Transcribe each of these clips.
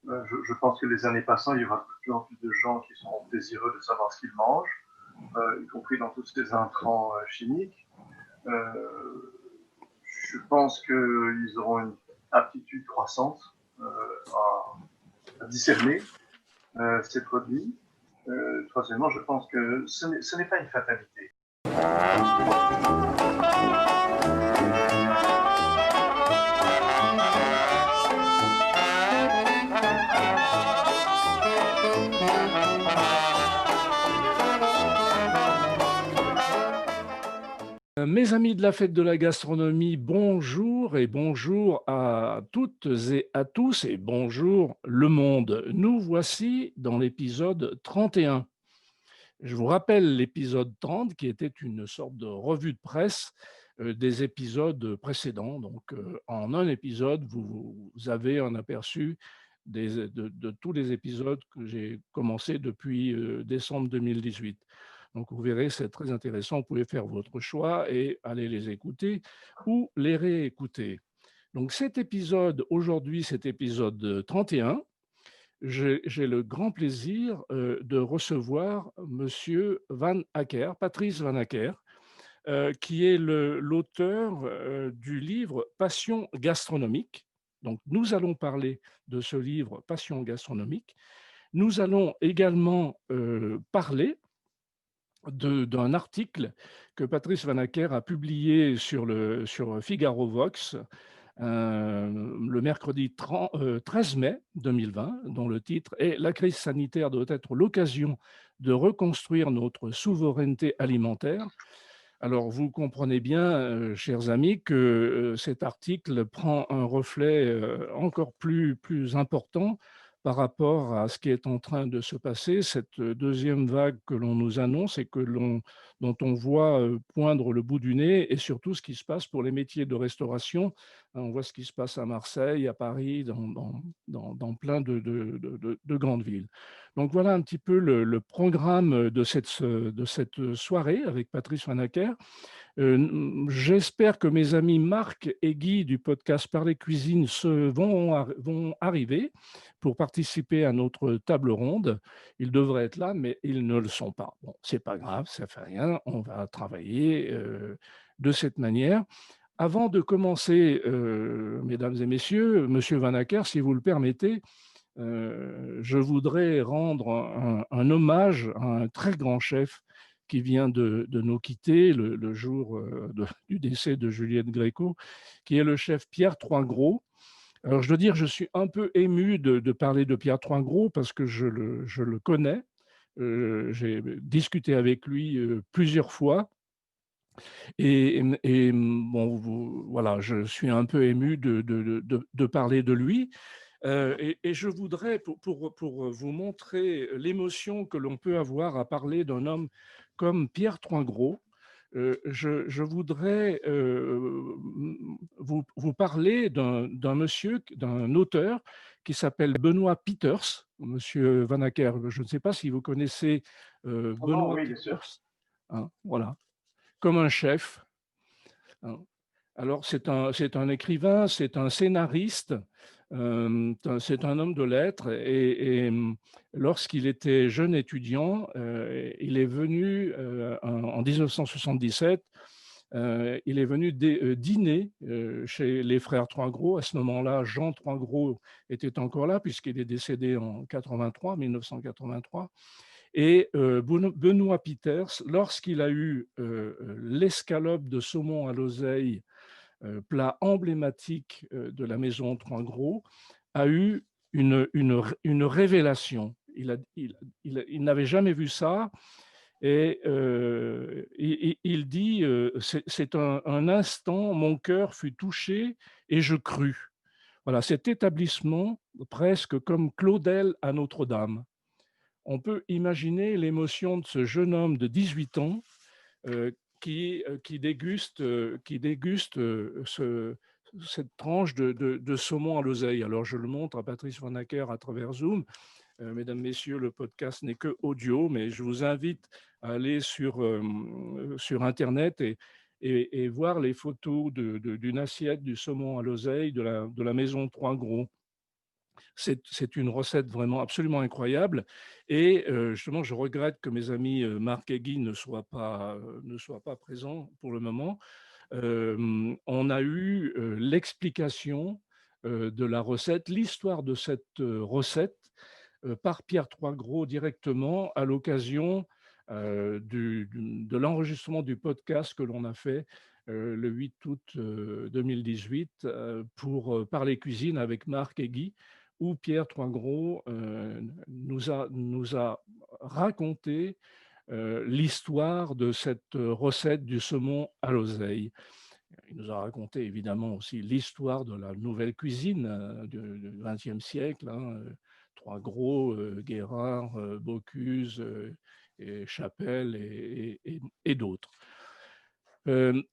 Je pense que les années passant, il y aura de plus en plus de gens qui seront désireux de savoir ce qu'ils mangent, y compris dans tous ces intrants chimiques. Je pense qu'ils auront une aptitude croissante à discerner ces produits. Troisièmement, je pense que ce n'est pas une fatalité. Mes amis de la fête de la gastronomie, bonjour et bonjour à toutes et à tous et bonjour le monde. Nous voici dans l'épisode 31. Je vous rappelle l'épisode 30 qui était une sorte de revue de presse des épisodes précédents. Donc en un épisode, vous avez un aperçu de tous les épisodes que j'ai commencé depuis décembre 2018. Donc, vous verrez, c'est très intéressant. Vous pouvez faire votre choix et aller les écouter ou les réécouter. Donc, cet épisode, aujourd'hui, cet épisode 31, j'ai le grand plaisir de recevoir Monsieur Van Acker, Patrice Van Acker, qui est l'auteur du livre Passion gastronomique. Donc, nous allons parler de ce livre Passion gastronomique. Nous allons également parler d'un article que Patrice Van Acker a publié sur Figaro Vox le mercredi 13 mai 2020, dont le titre est « La crise sanitaire doit être l'occasion de reconstruire notre souveraineté alimentaire ». Alors, vous comprenez bien, chers amis, que cet article prend un reflet encore plus important par rapport à ce qui est en train de se passer, cette deuxième vague que l'on nous annonce et dont on voit poindre le bout du nez, et surtout ce qui se passe pour les métiers de restauration. On voit ce qui se passe à Marseille, à Paris, dans plein de grandes villes. Donc voilà un petit peu le programme de cette soirée avec Patrice Van Acker. J'espère que mes amis Marc et Guy du podcast Parler Cuisine vont arriver pour participer à notre table ronde. Ils devraient être là, mais ils ne le sont pas. Bon, c'est pas grave, ça fait rien. On va travailler de cette manière. Avant de commencer, mesdames et messieurs, monsieur Van Acker, si vous le permettez, je voudrais rendre un hommage à un très grand chef qui vient de nous quitter le jour du décès de Juliette Gréco, qui est le chef Pierre Troisgros. Alors, je dois dire, je suis un peu ému de parler de Pierre Troisgros parce que je le connais. J'ai discuté avec lui plusieurs fois. Bon, voilà, je suis un peu ému de parler de lui. Et je voudrais, pour vous montrer l'émotion que l'on peut avoir à parler d'un homme comme Pierre Troisgros, je voudrais vous parler d'un monsieur, d'un auteur qui s'appelle Benoît Peters. Monsieur Van Acker, je ne sais pas si vous connaissez Oh non, Benoît oui, bien sûr. Peters. Hein, voilà, comme un chef. Hein. Alors, c'est un écrivain, c'est un scénariste, c'est un homme de lettres. Lorsqu'il était jeune étudiant, il est venu en 1977, il est venu dîner chez les frères Troisgros. À ce moment-là, Jean Troisgros était encore là, puisqu'il est décédé en 1983. Et Benoît Peters, lorsqu'il a eu l'escalope de saumon à l'oseille, plat emblématique de la maison Troisgros, a eu une révélation. Il n'avait jamais vu ça. Et il dit, c'est un instant, mon cœur fut touché et je crus. Voilà, cet établissement, presque comme Claudel à Notre-Dame. On peut imaginer l'émotion de ce jeune homme de 18 ans qui déguste cette tranche de saumon à l'oseille. Alors, je le montre à Patrice Van Acker à travers Zoom. Mesdames, Messieurs, le podcast n'est que audio, mais je vous invite à aller sur Internet et voir les photos d'une assiette du saumon à l'oseille de la maison Troisgros. C'est une recette vraiment absolument incroyable et justement, je regrette que mes amis, Marc et Guy ne soient pas présents pour le moment. On a eu, l'explication, de la recette, l'histoire de cette, recette, par Pierre Troisgros directement à l'occasion, de l'enregistrement du podcast que l'on a fait, le 8 août, 2018, pour, Parler cuisine avec Marc et Guy, où Pierre Troisgros, nous a raconté, l'histoire de cette, recette du saumon à l'oseille. Il nous a raconté évidemment aussi l'histoire de la nouvelle cuisine du XXe siècle, hein, Troisgros, Guérard, Bocuse, et Chapelle et d'autres.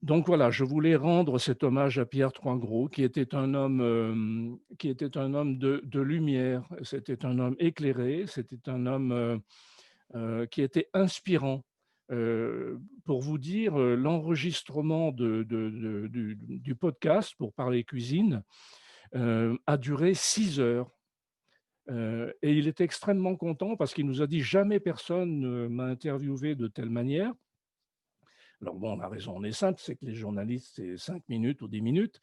Donc voilà, je voulais rendre cet hommage à Pierre Troisgros, qui était un homme de lumière, c'était un homme éclairé, c'était un homme qui était inspirant. Pour vous dire, l'enregistrement du podcast pour Parler cuisine a duré 6 heures. Et il était extrêmement content parce qu'il nous a dit jamais personne ne m'a interviewé de telle manière. Alors bon, la raison en est simple, c'est que les journalistes, c'est 5 minutes ou 10 minutes.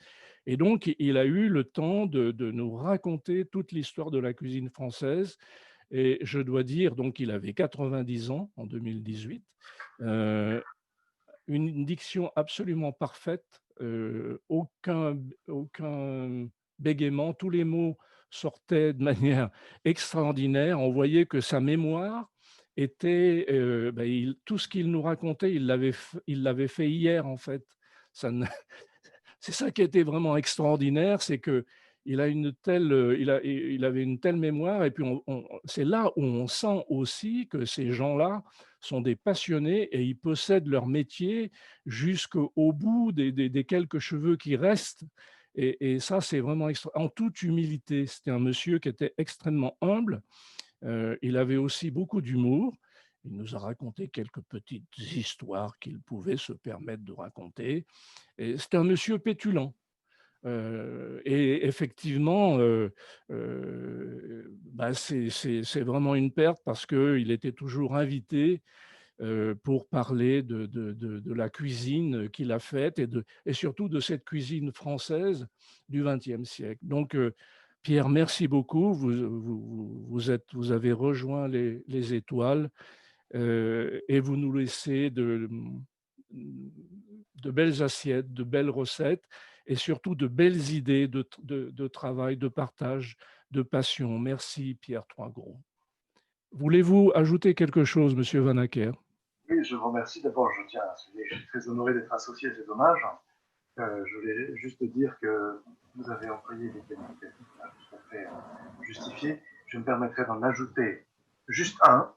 Et donc, il a eu le temps de nous raconter toute l'histoire de la cuisine française. Et je dois dire, donc, il avait 90 ans en 2018, une diction absolument parfaite, aucun bégaiement, tous les mots sortaient de manière extraordinaire. On voyait que sa mémoire était, tout ce qu'il nous racontait, il l'avait fait hier en fait. Ça ne C'est ça qui était vraiment extraordinaire, c'est que il a une telle, il avait une telle mémoire et puis c'est là où on sent aussi que ces gens-là sont des passionnés et ils possèdent leur métier jusqu'au bout des quelques cheveux qui restent et ça, c'est vraiment en toute humilité. C'était un monsieur qui était extrêmement humble, il avait aussi beaucoup d'humour. Il nous a raconté quelques petites histoires qu'il pouvait se permettre de raconter et c'était un monsieur pétulant. Et effectivement, c'est vraiment une perte parce qu'il était toujours invité pour parler de la cuisine qu'il a faite et surtout de cette cuisine française du XXe siècle. Donc, Pierre, merci beaucoup. Vous avez rejoint les étoiles et vous nous laissez de belles assiettes, de belles recettes et surtout de belles idées de travail, de partage, de passion. Merci Pierre Troisgros. Voulez-vous ajouter quelque chose, Monsieur Van Acker? Oui, je vous remercie. D'abord, je suis très honoré d'être associé à cet hommage. Je voulais juste dire que vous avez employé des qualificatifs tout à fait justifiés. Je me permettrai d'en ajouter juste un.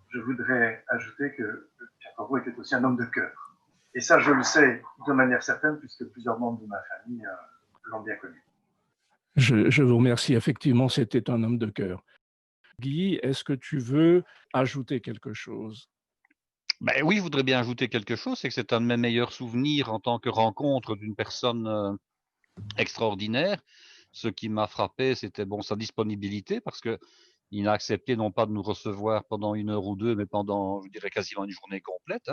Je voudrais ajouter que Pierre Corbeau était aussi un homme de cœur. Et ça, je le sais de manière certaine, puisque plusieurs membres de ma famille l'ont bien connu. Je vous remercie. Effectivement, c'était un homme de cœur. Guy, est-ce que tu veux ajouter quelque chose? Ben oui, je voudrais bien ajouter quelque chose, c'est que c'est un de mes meilleurs souvenirs en tant que rencontre d'une personne extraordinaire. Ce qui m'a frappé, c'était bon sa disponibilité, parce que il a accepté non pas de nous recevoir pendant 1 heure ou 2, mais pendant, je dirais, quasiment une journée complète.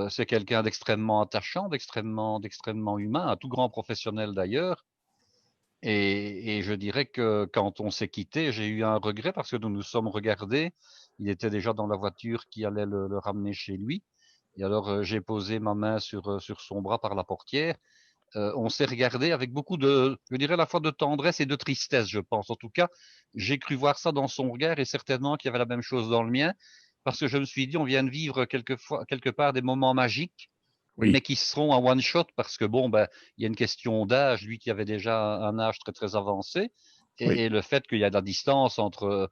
C'est quelqu'un d'extrêmement attachant, d'extrêmement humain, un tout grand professionnel d'ailleurs. Et je dirais que quand on s'est quitté, j'ai eu un regret parce que nous nous sommes regardés. Il était déjà dans la voiture qui allait le ramener chez lui. Et alors, j'ai posé ma main sur son bras par la portière. On s'est regardé avec beaucoup de, je dirais, à la fois de tendresse et de tristesse, je pense. En tout cas, j'ai cru voir ça dans son regard et certainement qu'il y avait la même chose dans le mien, parce que je me suis dit, on vient de vivre quelque part des moments magiques, mais Oui, qui seront un one shot parce que bon, ben, il y a une question d'âge, lui qui avait déjà un âge très très avancé, oui, et le fait qu'il y a de la distance entre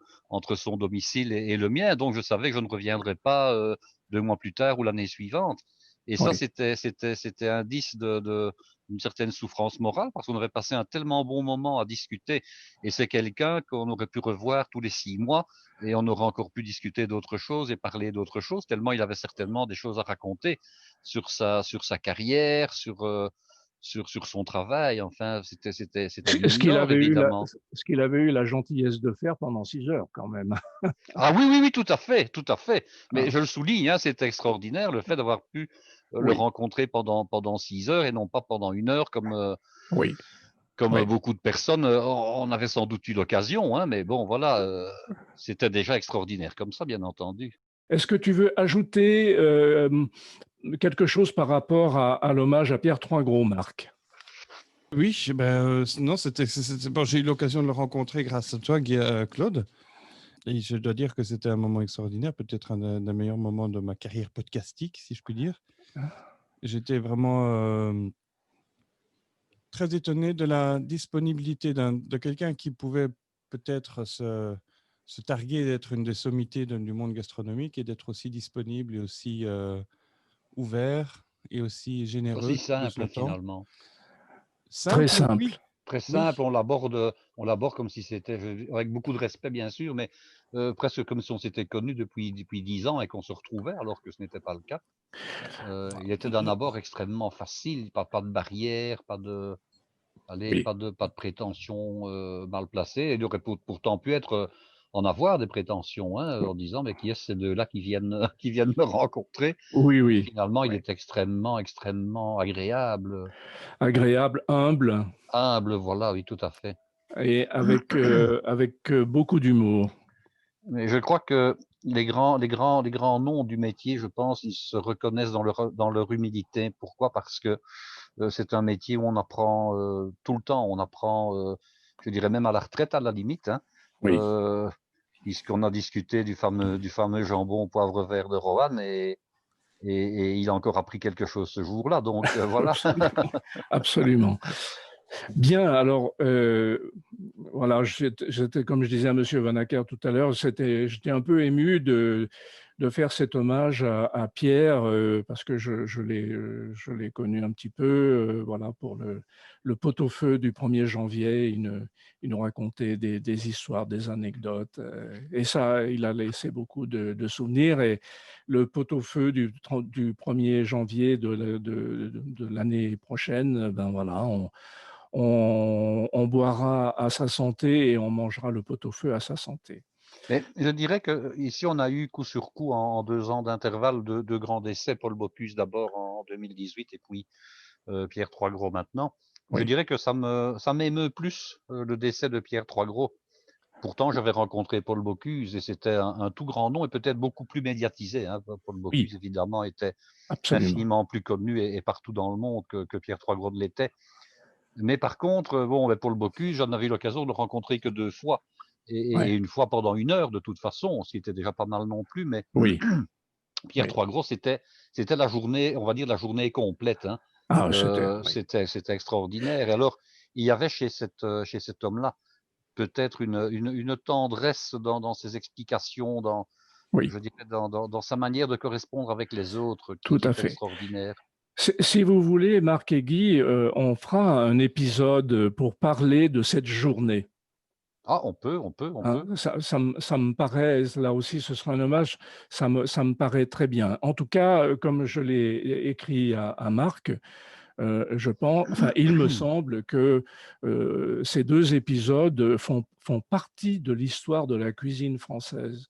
son domicile et le mien, donc je savais que je ne reviendrais pas 2 mois plus tard ou l'année suivante. Et ça, oui. c'était indice d'une certaine souffrance morale parce qu'on aurait passé un tellement bon moment à discuter. Et c'est quelqu'un qu'on aurait pu revoir tous les 6 mois et on aurait encore pu discuter d'autres choses et parler d'autres choses, tellement il avait certainement des choses à raconter sur sa carrière, sur son travail. Enfin, c'était Ce qu'il mineur, avait eu évidemment. ce qu'il avait eu la gentillesse de faire pendant 6 heures quand même. Ah oui, oui, oui, tout à fait, tout à fait. Mais Ah, je le souligne, hein, c'est extraordinaire le fait d'avoir pu le oui, rencontrer pendant 6 heures et non pas pendant 1 heure oui, comme oui. beaucoup de personnes. On avait sans doute eu l'occasion, hein, mais bon, voilà, c'était déjà extraordinaire comme ça, bien entendu. Est-ce que tu veux ajouter quelque chose par rapport à l'hommage à Pierre Troisgros, Marc? Oui, non, bon, j'ai eu l'occasion de le rencontrer grâce à toi, Claude. Et je dois dire que c'était un moment extraordinaire, peut-être un des meilleurs moments de ma carrière podcastique, si je puis dire. J'étais vraiment très étonné de la disponibilité de quelqu'un qui pouvait peut-être se targuer d'être une des sommités du monde gastronomique et d'être aussi disponible et aussi ouvert et aussi Aussi généreux de simple son temps. finalement. Très Simple, simple. oui, Très oui. simple, on l'aborde comme si c'était, avec beaucoup de respect bien sûr, mais presque comme si on s'était connus depuis 10 ans et qu'on se retrouvait, alors que ce n'était pas le cas. Il était d'un abord extrêmement facile, pas de barrière, Oui, pas de prétention mal placée. Et il aurait pourtant pu en avoir des prétentions, hein, en disant mais qui est-ce ces deux-là qui viennent qui viennent me rencontrer. oui, Mais oui. finalement, il Oui. est extrêmement, extrêmement agréable, Agréable, humble humble, voilà, oui, tout à fait. et avec beaucoup d'humour. Mais je crois que les grands noms du métier, je pense, ils se reconnaissent dans leur humilité. Pourquoi? Parce que c'est un métier où on apprend tout le temps. On apprend, je dirais même à la retraite à la limite, hein. Oui. Puisqu'on a discuté du fameux jambon poivre vert de Roanne et il a encore appris quelque chose ce jour-là. Donc voilà. Absolument. Absolument. Bien, alors, voilà, j'étais, comme je disais à Monsieur Vanacker tout à l'heure, j'étais un peu ému de faire cet hommage à Pierre, parce que je l'ai connu un petit peu, voilà, pour le pot-au-feu du 1er janvier. Il nous racontait des histoires, des anecdotes, et ça, il a laissé beaucoup de souvenirs. Et le pot-au-feu du 1er janvier de l'année prochaine, ben voilà, on boira à sa santé et on mangera le pot-au-feu à sa santé. Mais je dirais que ici, on a eu coup sur coup en 2 ans d'intervalle de grands décès. Paul Bocuse d'abord en 2018 et puis Pierre Troisgros maintenant. Je Oui, dirais que ça m'émeut plus le décès de Pierre Troisgros. Pourtant, j'avais rencontré Paul Bocuse et c'était un tout grand nom et peut-être beaucoup plus médiatisé, hein. Paul oui, Bocuse, évidemment, était absolument. infiniment plus connu et partout dans le monde que Pierre Troisgros ne l'était. Mais par contre, bon, Paul Bocuse, j'en avais eu l'occasion de le rencontrer que 2 fois. Et Ouais, une fois pendant 1 heure, de toute façon, ce qui était déjà pas mal non plus. Mais oui, Pierre oui. Troisgros, c'était la journée, on va dire la journée complète, hein. Ah, oui, C'était extraordinaire. Et alors, il y avait chez cet homme-là peut-être une tendresse dans ses explications, oui, je dirais, dans sa manière de correspondre avec les autres, qui tout à est fait. extraordinaire. Si vous voulez, Marc et Guy, on fera un épisode pour parler de cette journée. Ah, on peut. Hein, ça me paraît, là aussi ce sera un hommage, ça me paraît très bien. En tout cas, comme je l'ai écrit à Marc, je pense, enfin, il me semble que ces 2 épisodes font partie de l'histoire de la cuisine française.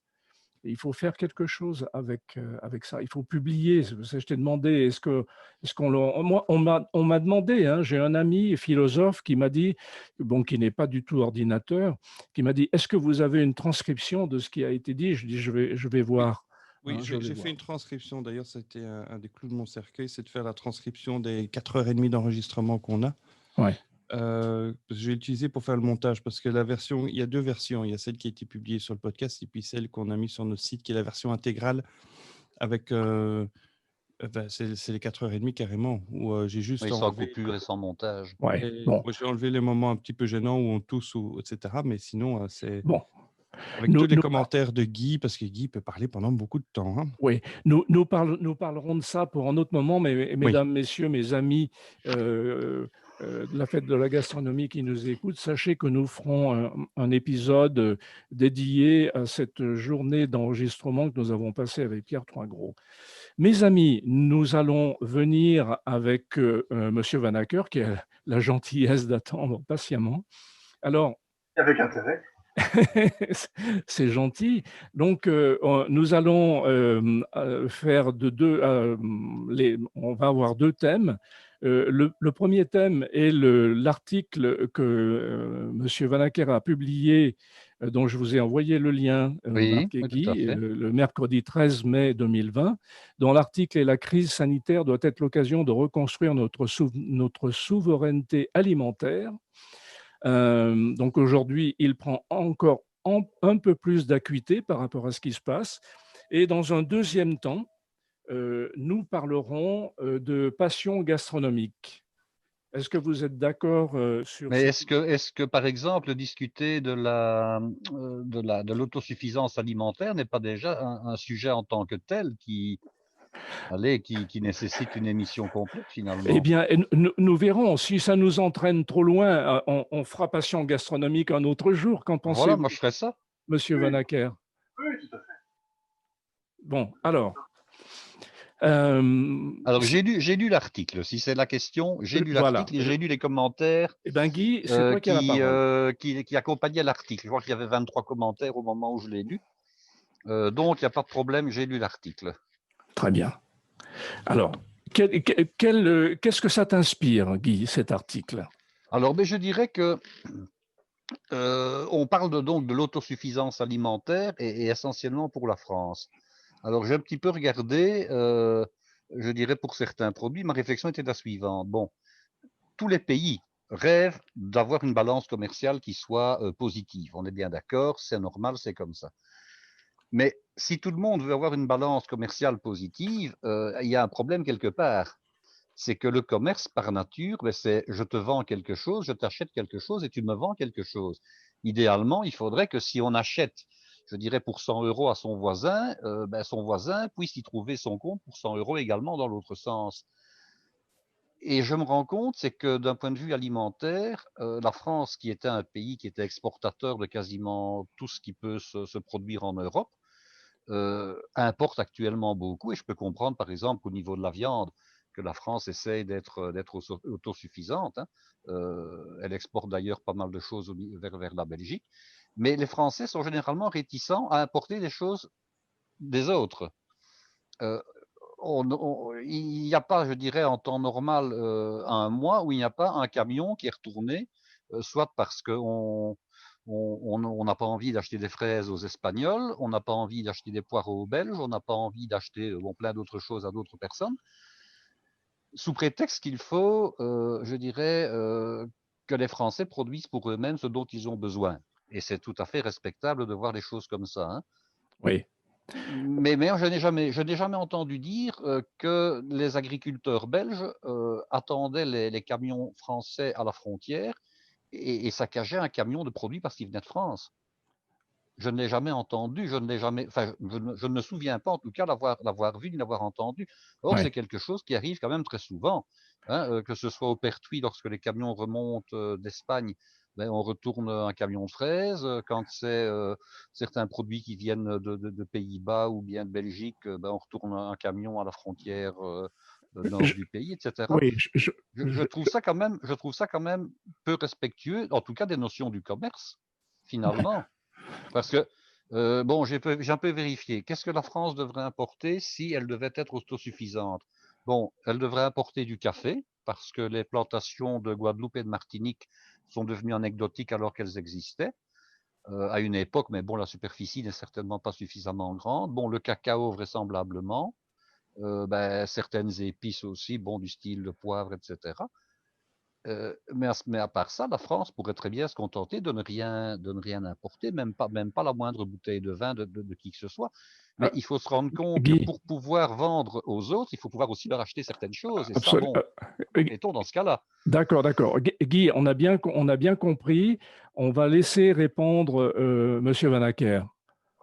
Et il faut faire quelque chose avec ça. Il faut publier. C'est pour ça que je t'ai demandé, moi, on m'a demandé, hein, j'ai un ami philosophe qui m'a dit, bon, qui n'est pas du tout ordinateur, qui m'a dit, est-ce que vous avez une transcription de ce qui a été dit? Je dis, je vais Oui, voir. oui, Hein, je vais j'ai fait voir. une transcription. D'ailleurs, c'était un des clous de mon cercueil, c'est de faire la transcription des 4h30 d'enregistrement qu'on a. Ouais. Je vais l'utiliser pour faire le montage parce que il y a 2 versions. Il y a celle qui a été publiée sur le podcast et puis celle qu'on a mise sur notre site qui est la version intégrale avec, c'est les 4h30 carrément, où j'ai juste Oui, sans enlevé, coupure et sans montage. Ouais. Bon. j'ai enlevé les moments un petit peu gênants où on tousse, etc. Mais sinon, c'est Bon. avec tous Nous, les nous, commentaires de Guy, parce que Guy peut parler pendant beaucoup de temps, hein. Oui, nous parlerons de ça pour un autre moment, mais Oui, mesdames, messieurs, mes amis, de la fête de la gastronomie qui nous écoutent, sachez que nous ferons un épisode dédié à cette journée d'enregistrement que nous avons passée avec Pierre Troingros. Mes amis, nous allons venir avec Monsieur Van Acker, qui a la gentillesse d'attendre patiemment. Alors, Avec intérêt. c'est gentil. Donc, nous allons faire on va avoir deux thèmes. Le premier thème est l'article que M. Van Acker a publié, dont je vous ai envoyé le lien, Oui, Marc et oui, tout à Guy, fait. le mercredi 13 mai 2020, dont l'article est « La crise sanitaire doit être l'occasion de reconstruire notre souveraineté alimentaire ». Donc aujourd'hui, il prend encore un peu plus d'acuité par rapport à ce qui se passe. Et dans un deuxième temps, nous parlerons de passion gastronomique. Est-ce que vous êtes d'accord sur Mais ce... est-ce que, par exemple, discuter de l'autosuffisance alimentaire n'est pas déjà un sujet en tant que tel qui nécessite une émission complète Eh finalement? bien, nous verrons. Si ça nous entraîne trop loin, on fera passion gastronomique un autre jour. Qu'en Voilà, moi pensez-vous, je ferais ça. Monsieur Oui, Van Acker? oui, tout à fait. Bon, alors... euh, Alors j'ai lu l'article, si c'est la question, j'ai lu voilà. l'article et j'ai lu les commentaires Eh bien, Guy, c'est toi qui as la parole. qui accompagnaient l'article. Je vois qu'il y avait 23 commentaires au moment où je l'ai lu. Donc il n'y a pas de problème, j'ai lu l'article. Très bien. Alors, qu'est-ce que ça t'inspire, Guy, cet article? Alors ben, je dirais que on parle donc de l'autosuffisance alimentaire et essentiellement pour la France. Alors j'ai un petit peu regardé, je dirais pour certains produits, ma réflexion était la suivante. Bon, tous les pays rêvent d'avoir une balance commerciale qui soit positive. On est bien d'accord, c'est normal, c'est comme ça. Mais si tout le monde veut avoir une balance commerciale positive, il y a un problème quelque part. C'est que le commerce, par nature, c'est je te vends quelque chose, je t'achète quelque chose et tu me vends quelque chose. Idéalement, il faudrait que si on achète, je dirais pour 100 euros à son voisin puisse y trouver son compte pour 100 euros également dans l'autre sens. Et je me rends compte, c'est que d'un point de vue alimentaire, la France, qui était un pays qui était exportateur de quasiment tout ce qui peut se produire en Europe, importe actuellement beaucoup. Et je peux comprendre, par exemple, qu'au niveau de la viande, que la France essaye d'être autosuffisante. Hein. Elle exporte d'ailleurs pas mal de choses vers la Belgique. Mais les Français sont généralement réticents à importer des choses des autres. Euh, il n'y a pas, je dirais, en temps normal, un mois où il n'y a pas un camion qui est retourné, soit parce qu'on on n'a pas envie d'acheter des fraises aux Espagnols, on n'a pas envie d'acheter des poireaux aux Belges, on n'a pas envie d'acheter plein d'autres choses à d'autres personnes, sous prétexte qu'il faut, je dirais, que les Français produisent pour eux-mêmes ce dont ils ont besoin. Et c'est tout à fait respectable de voir les choses comme ça. Hein. Oui. Mais je n'ai jamais entendu dire que les agriculteurs belges attendaient les camions français à la frontière et saccageaient un camion de produits parce qu'il venait de France. Je ne l'ai jamais entendu, je ne l'ai jamais, enfin, je ne me souviens pas en tout cas l'avoir vu ni l'avoir entendu. Or, c'est Ouais. quelque chose qui arrive quand même très souvent, hein, que ce soit au Pertuis lorsque les camions remontent d'Espagne, ben, on retourne un camion de fraises. Quand c'est certains produits qui viennent de Pays-Bas ou bien de Belgique, ben, on retourne un camion à la frontière nord Je- du pays, etc. oui, Je trouve ça quand même peu respectueux, en tout cas des notions du commerce, finalement. Parce que, bon, j'ai un peu vérifié. Qu'est-ce que la France devrait importer si elle devait être autosuffisante? Bon, elle devrait importer du café, parce que les plantations de Guadeloupe et de Martinique sont devenues anecdotiques alors qu'elles existaient à une époque, mais bon, la superficie n'est certainement pas suffisamment grande. Bon, le cacao, vraisemblablement. Ben, certaines épices aussi, bon, du style le poivre, etc. Mais à part ça, la France pourrait très bien se contenter de ne rien importer, même pas la moindre bouteille de vin de qui que ce soit. Mais ah, il faut se rendre compte que Guy, pour pouvoir vendre aux autres, il faut pouvoir aussi leur acheter certaines choses. Et ça, absolument. bon, mettons dans ce cas-là. D'accord, d'accord. Guy, on a bien compris. On va laisser répondre Monsieur Van Acker.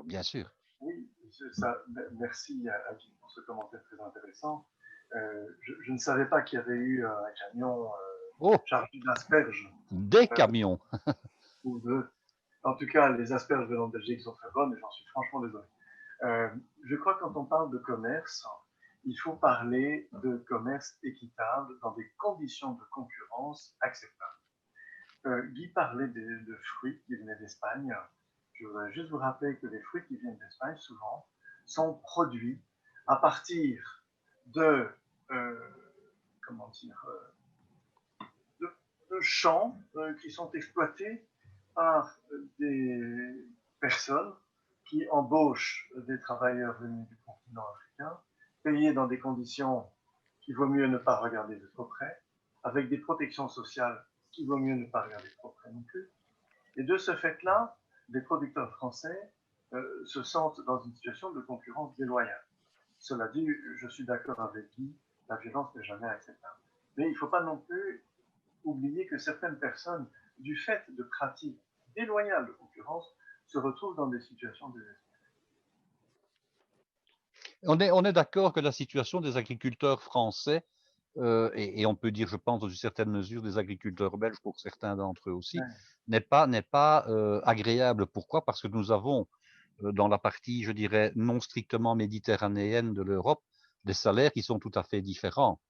Bien sûr. Oui, merci à Guy pour ce commentaire très intéressant. Je ne savais pas qu'il y avait eu un camion Oh, chargés d'asperges. des camions. Ou de... En tout cas, les asperges venant de Belgique sont très bonnes et j'en suis franchement désolé. Je crois que quand on parle de commerce, il faut parler de commerce équitable dans des conditions de concurrence acceptables. Guy parlait de fruits qui venaient d'Espagne. Je voudrais juste vous rappeler que les fruits qui viennent d'Espagne, souvent, sont produits à partir de, comment dire, de champs qui sont exploités par des personnes qui embauchent des travailleurs venus du continent africain, payés dans des conditions qu'il vaut mieux ne pas regarder de trop près, avec des protections sociales qu'il vaut mieux ne pas regarder trop près non plus. Et de ce fait-là, les producteurs français se sentent dans une situation de concurrence déloyale. Cela dit, je suis d'accord avec Guy, la violence n'est jamais acceptable. Mais il ne faut pas non plus oublier que certaines personnes, du fait de pratiques déloyales de concurrence, se retrouvent dans des situations désespérées. On est d'accord que la situation des agriculteurs français, et on peut dire, je pense, dans une certaine mesure, des agriculteurs belges pour certains d'entre eux aussi, n'est pas agréable. Pourquoi? Parce que nous avons, dans la partie, je dirais, non strictement méditerranéenne de l'Europe, des salaires qui sont tout à fait différents.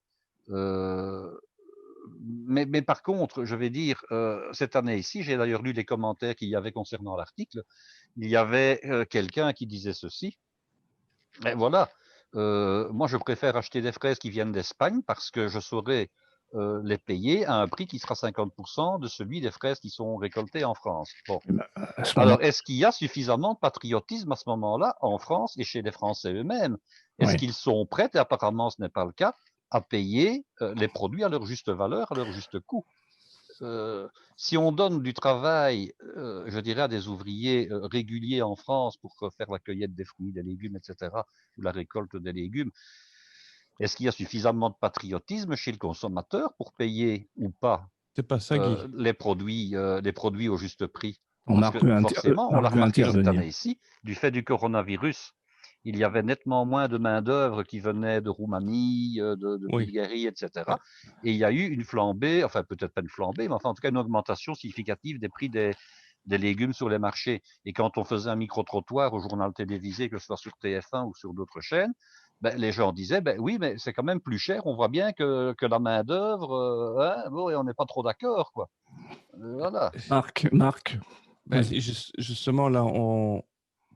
Mais par contre, je vais dire, cette année-ci, j'ai d'ailleurs lu les commentaires qu'il y avait concernant l'article, il y avait quelqu'un qui disait ceci. Mais voilà, moi je préfère acheter des fraises qui viennent d'Espagne parce que je saurais les payer à un prix qui sera 50% de celui des fraises qui sont récoltées en France. Bon. Alors, est-ce qu'il y a suffisamment de patriotisme à ce moment-là en France et chez les Français eux-mêmes? Est-ce qu'ils sont prêts, et apparemment ce n'est pas le cas, à payer les produits à leur juste valeur, à leur juste coût? Si on donne du travail, je dirais, à des ouvriers réguliers en France pour faire la cueillette des fruits, des légumes, etc., ou la récolte des légumes, est-ce qu'il y a suffisamment de patriotisme chez le consommateur pour payer ou pas C'est pas ça, Guy. les produits au juste prix? Parce que forcément, on l'a remarqué cette année-ci, du fait du coronavirus, il y avait nettement moins de main-d'œuvre qui venait de Roumanie, de Bulgarie, etc. Et il y a eu une flambée, enfin peut-être pas une flambée, mais enfin en tout cas une augmentation significative des prix des légumes sur les marchés. Et quand on faisait un micro-trottoir au journal télévisé, que ce soit sur TF1 ou sur d'autres chaînes, ben, les gens disaient, ben oui, mais c'est quand même plus cher, on voit bien que la main-d'œuvre, bon, et on n'est pas trop d'accord, quoi. Voilà. Marc. Ben, justement, là,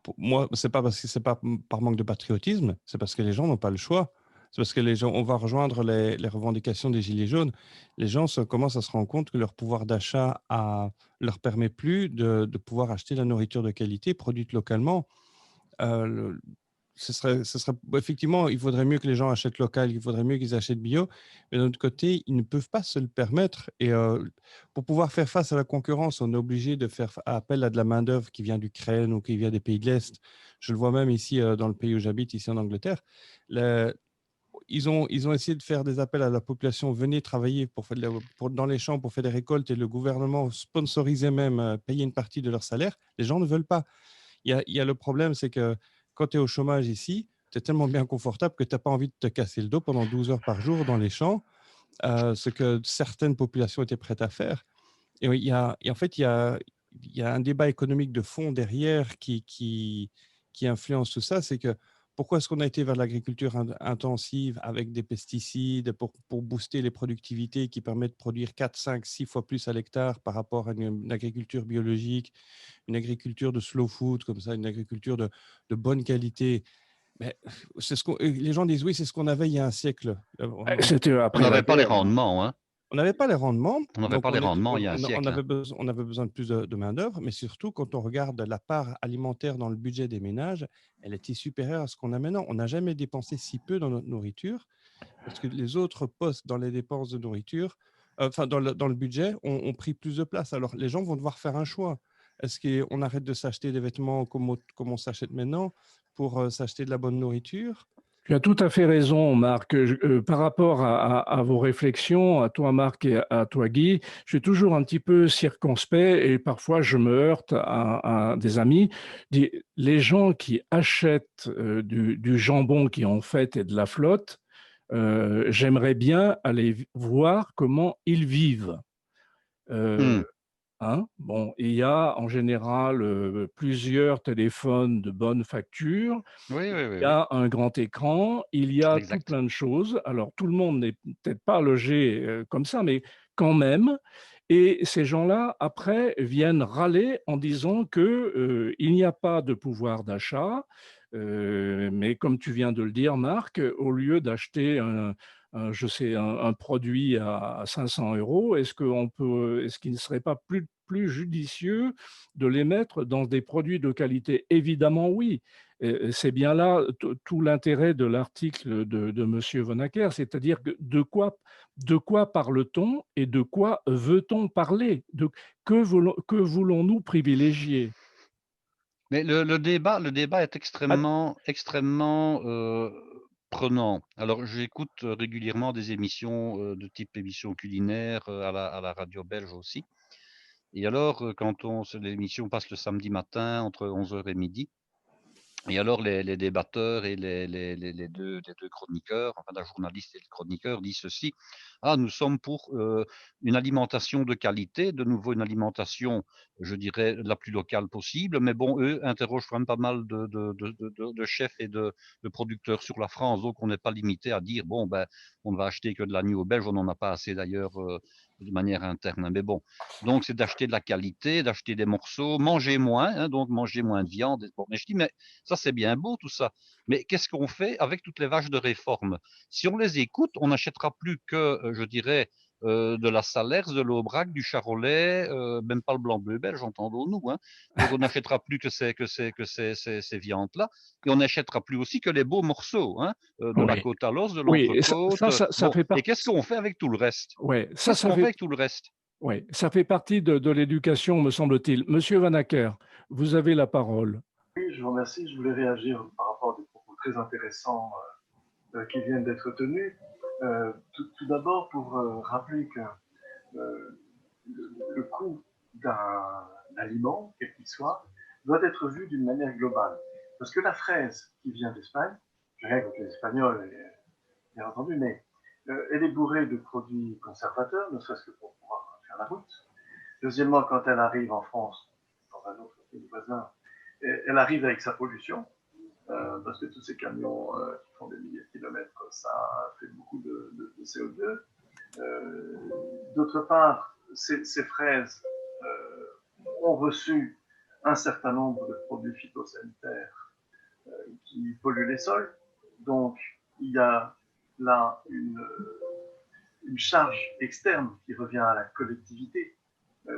pour moi, c'est pas parce que c'est pas par manque de patriotisme, c'est parce que les gens n'ont pas le choix. C'est parce que les gens, on va rejoindre les revendications des Gilets jaunes. Les gens commencent à se rendre compte que leur pouvoir d'achat leur permet plus de pouvoir acheter de la nourriture de qualité produite localement. Ce serait effectivement, il faudrait mieux que les gens achètent local, il faudrait mieux qu'ils achètent bio, mais d'un autre côté, ils ne peuvent pas se le permettre. Et pour pouvoir faire face à la concurrence, on est obligé de faire appel à de la main-d'œuvre qui vient d'Ukraine ou qui vient des pays de l'Est. Je le vois même ici dans le pays où j'habite, ici en Angleterre. Ils ont essayé de faire des appels à la population, venez travailler dans les champs pour faire des récoltes, et le gouvernement sponsorisait même payer une partie de leur salaire. Les gens ne veulent pas. Il y a le problème, c'est que quand tu es au chômage ici, tu es tellement bien confortable que tu n'as pas envie de te casser le dos pendant 12 heures par jour dans les champs, ce que certaines populations étaient prêtes à faire. Et en fait, il y a un débat économique de fond derrière qui influence tout ça. C'est que pourquoi est-ce qu'on a été vers l'agriculture intensive avec des pesticides pour booster les productivités qui permettent de produire 4, 5, 6 fois plus à l'hectare par rapport à une agriculture biologique, une agriculture de slow food, comme ça, une agriculture de bonne qualité. Mais les gens disent oui, c'est ce qu'on avait il y a un siècle. On n'avait pas les rendements. Hein. On n'avait pas les rendements. On n'avait pas les rendements il y a un siècle. On avait besoin de plus de main-d'œuvre, mais surtout, quand on regarde la part alimentaire dans le budget des ménages, elle était supérieure à ce qu'on a maintenant. On n'a jamais dépensé si peu dans notre nourriture, parce que les autres postes dans les dépenses de nourriture, dans le budget, ont pris plus de place. Alors, les gens vont devoir faire un choix. Est-ce qu'on arrête de s'acheter des vêtements comme on s'achète maintenant pour s'acheter de la bonne nourriture? Tu as tout à fait raison, Marc. Par rapport à vos réflexions, à toi, Marc, et à toi, Guy, je suis toujours un petit peu circonspect et parfois je me heurte à des amis. Les gens qui achètent du jambon qui en fait est de la flotte, j'aimerais bien aller voir comment ils vivent. Bon, il y a en général plusieurs téléphones de bonne facture, Oui, oui, oui, il y oui. a un grand écran, il y a tout Exact. plein de choses. Alors, tout le monde n'est peut-être pas logé comme ça, mais quand même. Et ces gens-là, après, viennent râler en disant qu'il n'y a pas de pouvoir d'achat. Mais comme tu viens de le dire, Marc, au lieu d'acheter un produit à 500 €, est-ce qu'il ne serait pas plus judicieux de les mettre dans des produits de qualité? Évidemment, oui. C'est bien là tout l'intérêt de l'article de Monsieur Vonacker, c'est-à-dire que de quoi parle-t-on et de quoi veut-on parler? Que voulons-nous privilégier? Mais le débat est Ah, extrêmement prenant. Alors, j'écoute régulièrement des émissions de type émission culinaire à la radio belge aussi. Et alors, l'émission passe le samedi matin entre 11 h et midi. Et alors, les débatteurs et les deux chroniqueurs, enfin la journaliste et le chroniqueur, disent ceci: «Ah, nous sommes pour une alimentation de qualité, de nouveau une alimentation, je dirais, la plus locale possible.» Mais bon, eux interrogent quand même pas mal de chefs et de producteurs sur la France, donc on n'est pas limité à dire: «Bon, ben, on ne va acheter que de l'agneau belge.» On n'en a pas assez d'ailleurs de manière interne. Mais bon, donc c'est d'acheter de la qualité, d'acheter des morceaux, manger moins, hein, donc manger moins de viande. Bon, mais je dis: «Mais ça, c'est bien beau tout ça. Mais qu'est-ce qu'on fait avec toutes les vaches de réforme? Si on les écoute, on n'achètera plus que, je dirais, de la Salers, de l'Aubrac, du Charolais, même pas le blanc-bleu belge, entendons-nous, hein. Donc on n'achètera plus que ces viandes-là, et on n'achètera plus aussi que les beaux morceaux, hein, de la oui, côte à l'os, de oui, et l'entrecôte. ça Bon, fait et partie. qu'est-ce qu'on fait avec tout le reste? Ouais, Qu'est-ce qu'on fait avec tout le reste? ouais, ça fait partie de l'éducation, me semble-t-il. Monsieur Vanacker, vous avez la parole. Oui, je vous remercie. Je voulais réagir par rapport à des propos très intéressants qui viennent d'être tenus. Tout d'abord, pour rappeler que le coût d'un aliment, quel qu'il soit, doit être vu d'une manière globale. Parce que la fraise qui vient d'Espagne, j'ai rien contre les Espagnols, bien entendu, mais elle est bourrée de produits conservateurs, ne serait-ce que pour pouvoir faire la route. Deuxièmement, quand elle arrive en France, dans un autre pays voisin, elle arrive avec sa pollution, parce que tous ces camions qui font des milliers de kilomètres, ça fait beaucoup de CO2. D'autre part, ces fraises ont reçu un certain nombre de produits phytosanitaires qui polluent les sols. Donc, il y a là une charge externe qui revient à la collectivité.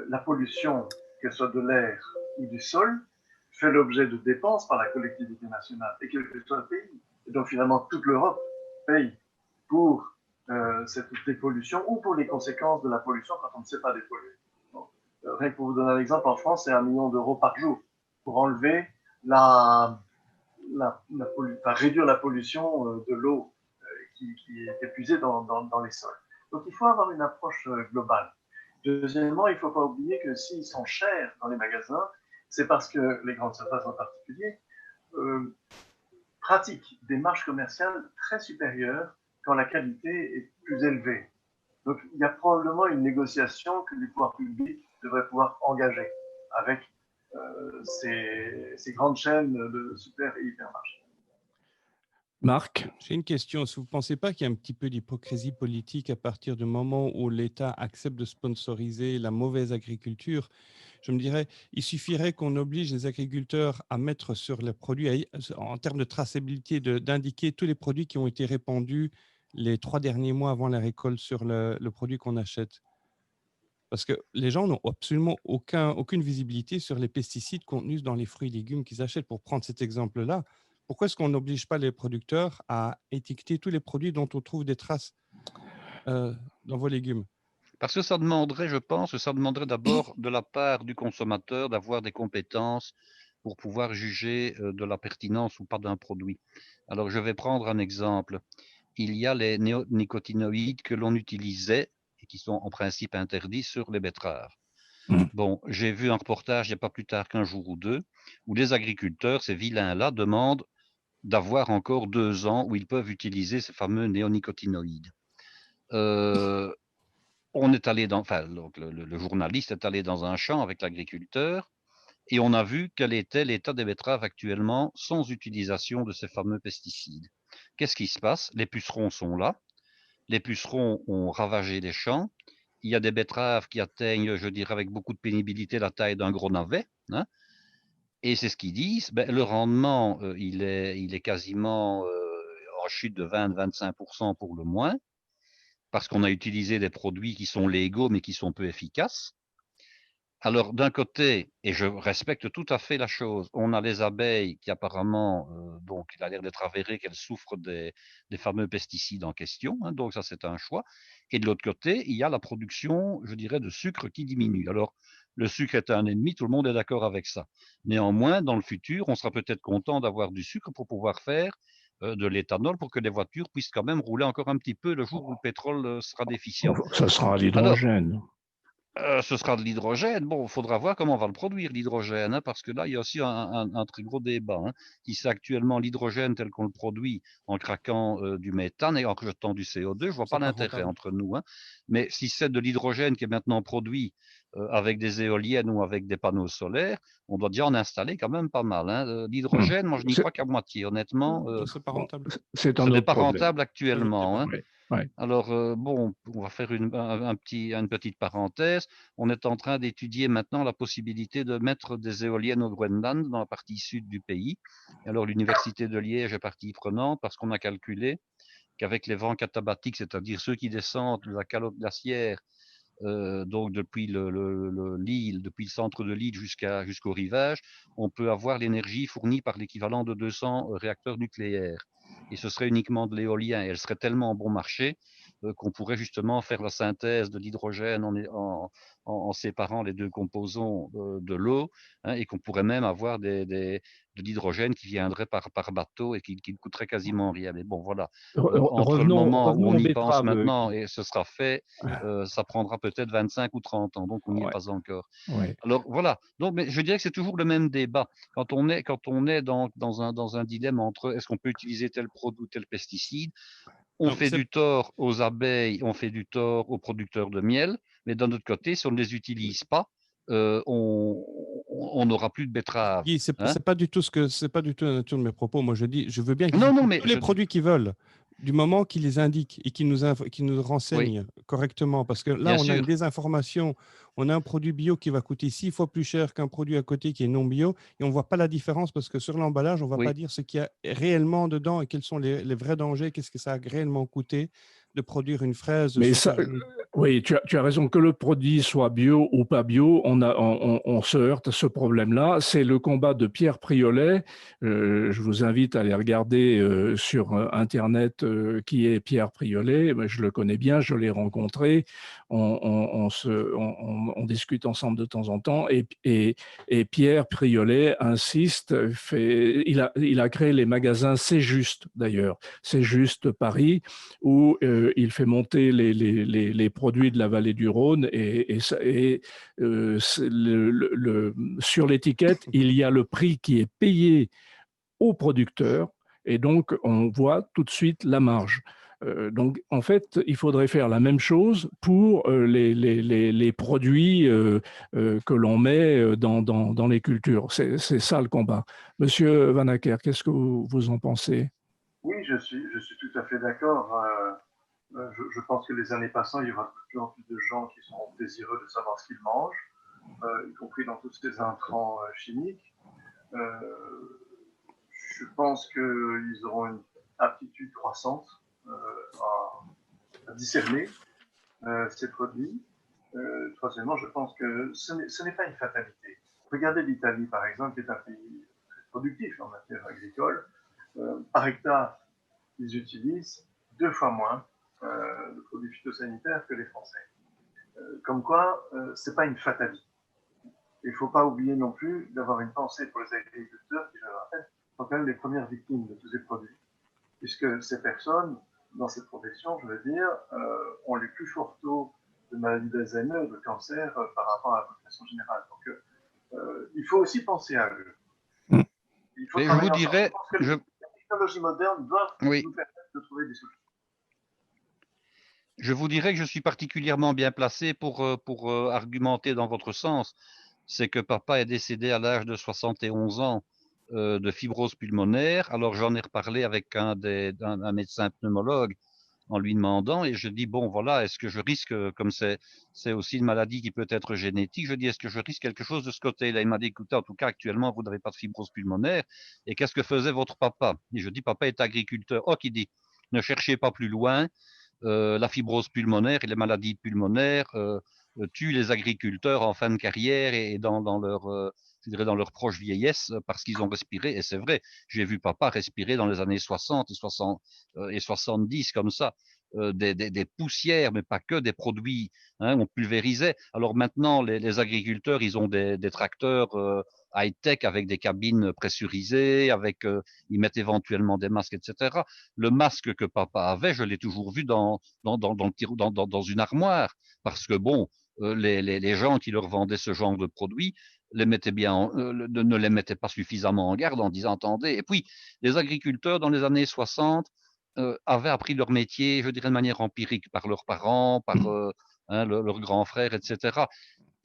La pollution, qu'elle soit de l'air ou du sol, fait l'objet de dépenses par la collectivité nationale, et quel que soit le pays. Et donc finalement, toute l'Europe paye pour cette dépollution ou pour les conséquences de la pollution quand on ne sait pas dépolluer. Donc, rien que pour vous donner un exemple, en France, c'est 1 million d'euros par jour pour enlever réduire la pollution de l'eau qui est épuisée dans les sols. Donc il faut avoir une approche globale. Deuxièmement, il ne faut pas oublier que s'ils sont chers dans les magasins, c'est parce que les grandes surfaces en particulier pratiquent des marges commerciales très supérieures quand la qualité est plus élevée. Donc il y a probablement une négociation que les pouvoirs publics devraient pouvoir engager avec ces grandes chaînes de super et hypermarchés. Marc? J'ai une question. Est-ce que vous ne pensez pas qu'il y a un petit peu d'hypocrisie politique à partir du moment où l'État accepte de sponsoriser la mauvaise agriculture? Je me dirais, il suffirait qu'on oblige les agriculteurs à mettre sur les produits, en termes de traçabilité, d'indiquer tous les produits qui ont été répandus les 3 derniers mois avant la récolte sur le produit qu'on achète. Parce que les gens n'ont absolument aucune visibilité sur les pesticides contenus dans les fruits et légumes qu'ils achètent. Pour prendre cet exemple-là, pourquoi est-ce qu'on n'oblige pas les producteurs à étiqueter tous les produits dont on trouve des traces dans vos légumes? Parce que ça demanderait, je pense, ça demanderait d'abord de la part du consommateur d'avoir des compétences pour pouvoir juger de la pertinence ou pas d'un produit. Alors, je vais prendre un exemple. Il y a les néonicotinoïdes que l'on utilisait et qui sont en principe interdits sur les betteraves. Bon, j'ai vu un reportage il n'y a pas plus tard qu'un jour ou deux, où les agriculteurs, ces vilains-là, demandent d'avoir encore 2 ans où ils peuvent utiliser ces fameux néonicotinoïdes. On est allé donc le journaliste est allé dans un champ avec l'agriculteur et on a vu quel était l'état des betteraves actuellement sans utilisation de ces fameux pesticides. Qu'est-ce qui se passe? Les pucerons sont là, les pucerons ont ravagé les champs, il y a des betteraves qui atteignent, je dirais avec beaucoup de pénibilité, la taille d'un gros navet, hein, et c'est ce qu'ils disent, le rendement, il est quasiment en chute de 20-25% pour le moins, parce qu'on a utilisé des produits qui sont légaux mais qui sont peu efficaces. Alors d'un côté, et je respecte tout à fait la chose, on a les abeilles qui apparemment, donc il a l'air d'être avéré qu'elles souffrent des fameux pesticides en question, hein, donc ça c'est un choix. Et de l'autre côté, il y a la production, je dirais, de sucre qui diminue. Alors le sucre est un ennemi, tout le monde est d'accord avec ça. Néanmoins, dans le futur, on sera peut-être content d'avoir du sucre pour pouvoir faire de l'éthanol pour que les voitures puissent quand même rouler encore un petit peu le jour où le pétrole sera déficient. Ça sera à Alors, l'hydrogène. ce sera de l'hydrogène. Bon, il faudra voir comment on va le produire, l'hydrogène, hein, parce que là, il y a aussi un très gros débat. Hein. Si c'est actuellement l'hydrogène tel qu'on le produit en craquant du méthane et en rejetant du CO2, je vois pas C'est pas l'intérêt rentable. entre nous. Hein. Mais si c'est de l'hydrogène qui est maintenant produit avec des éoliennes ou avec des panneaux solaires, on doit déjà en installer quand même pas mal. Hein. L'hydrogène, moi, je n'y C'est crois qu'à moitié. Honnêtement, C'est pas bon, rentable. c'est ce un n'est autre pas problème. rentable actuellement. Hein. Ouais, ouais. Alors, bon, on va faire une petite parenthèse. On est en train d'étudier maintenant la possibilité de mettre des éoliennes au Groenland, dans la partie sud du pays. Et alors, l'université de Liège est partie prenante parce qu'on a calculé qu'avec les vents catabatiques, c'est-à-dire ceux qui descendent de la calotte glaciaire, donc depuis l'île, depuis le centre de l'île jusqu'au rivage, on peut avoir l'énergie fournie par l'équivalent de 200 réacteurs nucléaires. Et ce serait uniquement de l'éolien. Et elle serait tellement bon marché qu'on pourrait justement faire la synthèse de l'hydrogène en séparant les deux composants de l'eau, hein, et qu'on pourrait même avoir de l'hydrogène qui viendrait par bateau et qui ne coûterait quasiment rien. Mais bon, voilà. Entre le moment où Revenons on aux y pense betteraves. maintenant et ce sera fait, ça prendra peut-être 25 ou 30 ans, donc on n'y est Ouais, pas encore. ouais. Alors voilà, donc, mais je dirais que c'est toujours le même débat. Quand on est dans un dilemme entre est-ce qu'on peut utiliser tel produit ou tel pesticide, on Non, mais fait du tort aux abeilles, on fait du tort aux producteurs de miel, mais d'un autre côté, si on ne les utilise pas, on n'aura plus de betteraves. Guy, Hein. c'est pas du tout c'est pas du tout la nature de mes propos. Moi, je dis, je veux bien qu'ils Non, non, utilisent mais tous les produits qu'ils veulent, du moment qu'ils les indiquent et qu'ils nous oui, renseignent correctement. Parce que là, bien on a une sûr. désinformation. On a un produit bio qui va coûter 6 fois plus cher qu'un produit à côté qui est non bio, et on voit pas la différence parce que sur l'emballage, on va pas Oui. dire ce qu'il y a réellement dedans et quels sont les vrais dangers, qu'est-ce que ça a réellement coûté de produire une fraise Mais ça, super. oui, tu as raison, que le produit soit bio ou pas bio, on se heurte à ce problème-là. C'est le combat de Pierre Priolet. Je vous invite à aller regarder sur Internet qui est Pierre Priolet. Je le connais bien, je l'ai rencontré. On discute ensemble de temps en temps. Et Pierre Priolet insiste, il a créé les magasins C'est Juste, d'ailleurs. C'est Juste Paris, où il fait monter les produits de la vallée du Rhône sur l'étiquette, il y a le prix qui est payé au producteur et donc on voit tout de suite la marge. Donc, en fait, il faudrait faire la même chose pour les produits que l'on met dans les cultures. C'est ça le combat. Monsieur Van Acker, qu'est-ce que vous en pensez? Oui, je suis tout à fait d'accord. Je pense que les années passant, il y aura de plus en plus de gens qui seront désireux de savoir ce qu'ils mangent, y compris dans tous ces intrants chimiques. Je pense qu'ils auront une aptitude croissante à discerner ces produits. Troisièmement, je pense que ce n'est pas une fatalité. Regardez l'Italie, par exemple, qui est un pays très productif en matière agricole. Par hectare, ils utilisent 2 fois moins de produits phytosanitaires que les Français. Comme quoi, ce n'est pas une fatalité. Il ne faut pas oublier non plus d'avoir une pensée pour les agriculteurs qui, je le rappelle, sont quand même les premières victimes de tous ces produits, puisque ces personnes, dans cette profession, je veux dire, ont les plus forts taux de maladies d'Alzheimer ou de cancer par rapport à la population générale. Donc, il faut aussi penser à eux. Il faut Mais je vous travailler ensemble. Je dirais, pense que technologies modernes doivent Oui. nous permettre de trouver des solutions. Je vous dirais que je suis particulièrement bien placé pour argumenter dans votre sens. C'est que papa est décédé à l'âge de 71 ans de fibrose pulmonaire. Alors j'en ai reparlé avec un médecin pneumologue en lui demandant, et je dis, bon voilà, est-ce que je risque, comme c'est aussi une maladie qui peut être génétique, je dis, est-ce que je risque quelque chose de ce côté-là? Il m'a dit, écoutez, en tout cas, actuellement, vous n'avez pas de fibrose pulmonaire. Et qu'est-ce que faisait votre papa? Et je dis, papa est agriculteur. Oh, qui dit, ne cherchez pas plus loin. La fibrose pulmonaire et les maladies pulmonaires tuent les agriculteurs en fin de carrière et dans leur, je dirais dans leur proche vieillesse parce qu'ils ont respiré. Et c'est vrai, j'ai vu papa respirer dans les années 60 et 70 comme ça. Des poussières, mais pas que des produits. On pulvérisait. Alors maintenant, les agriculteurs, ils ont des tracteurs high-tech avec des cabines pressurisées, ils mettent éventuellement des masques, etc. Le masque que papa avait, je l'ai toujours vu dans une armoire, parce que bon, les gens qui leur vendaient ce genre de produits les mettaient ne les mettaient pas suffisamment en garde en disant attendez. Et puis, les agriculteurs dans les années 60 avaient appris leur métier, je dirais de manière empirique, par leurs parents, par leurs grands frères, etc.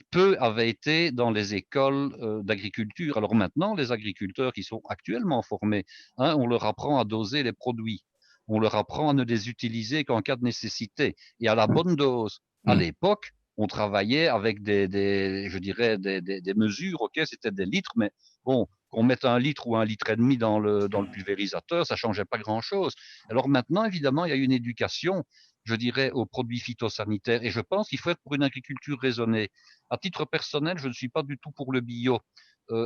Peu avaient été dans les écoles d'agriculture. Alors maintenant, les agriculteurs qui sont actuellement formés, on leur apprend à doser les produits. On leur apprend à ne les utiliser qu'en cas de nécessité et à la bonne dose. À l'époque, on travaillait avec je dirais des mesures, ok, c'était des litres, mais bon, qu'on mette 1 litre ou 1,5 litre dans le pulvérisateur, ça changeait pas grand-chose. Alors maintenant, évidemment, il y a une éducation, je dirais, aux produits phytosanitaires, et je pense qu'il faut être pour une agriculture raisonnée. À titre personnel, je ne suis pas du tout pour le bio,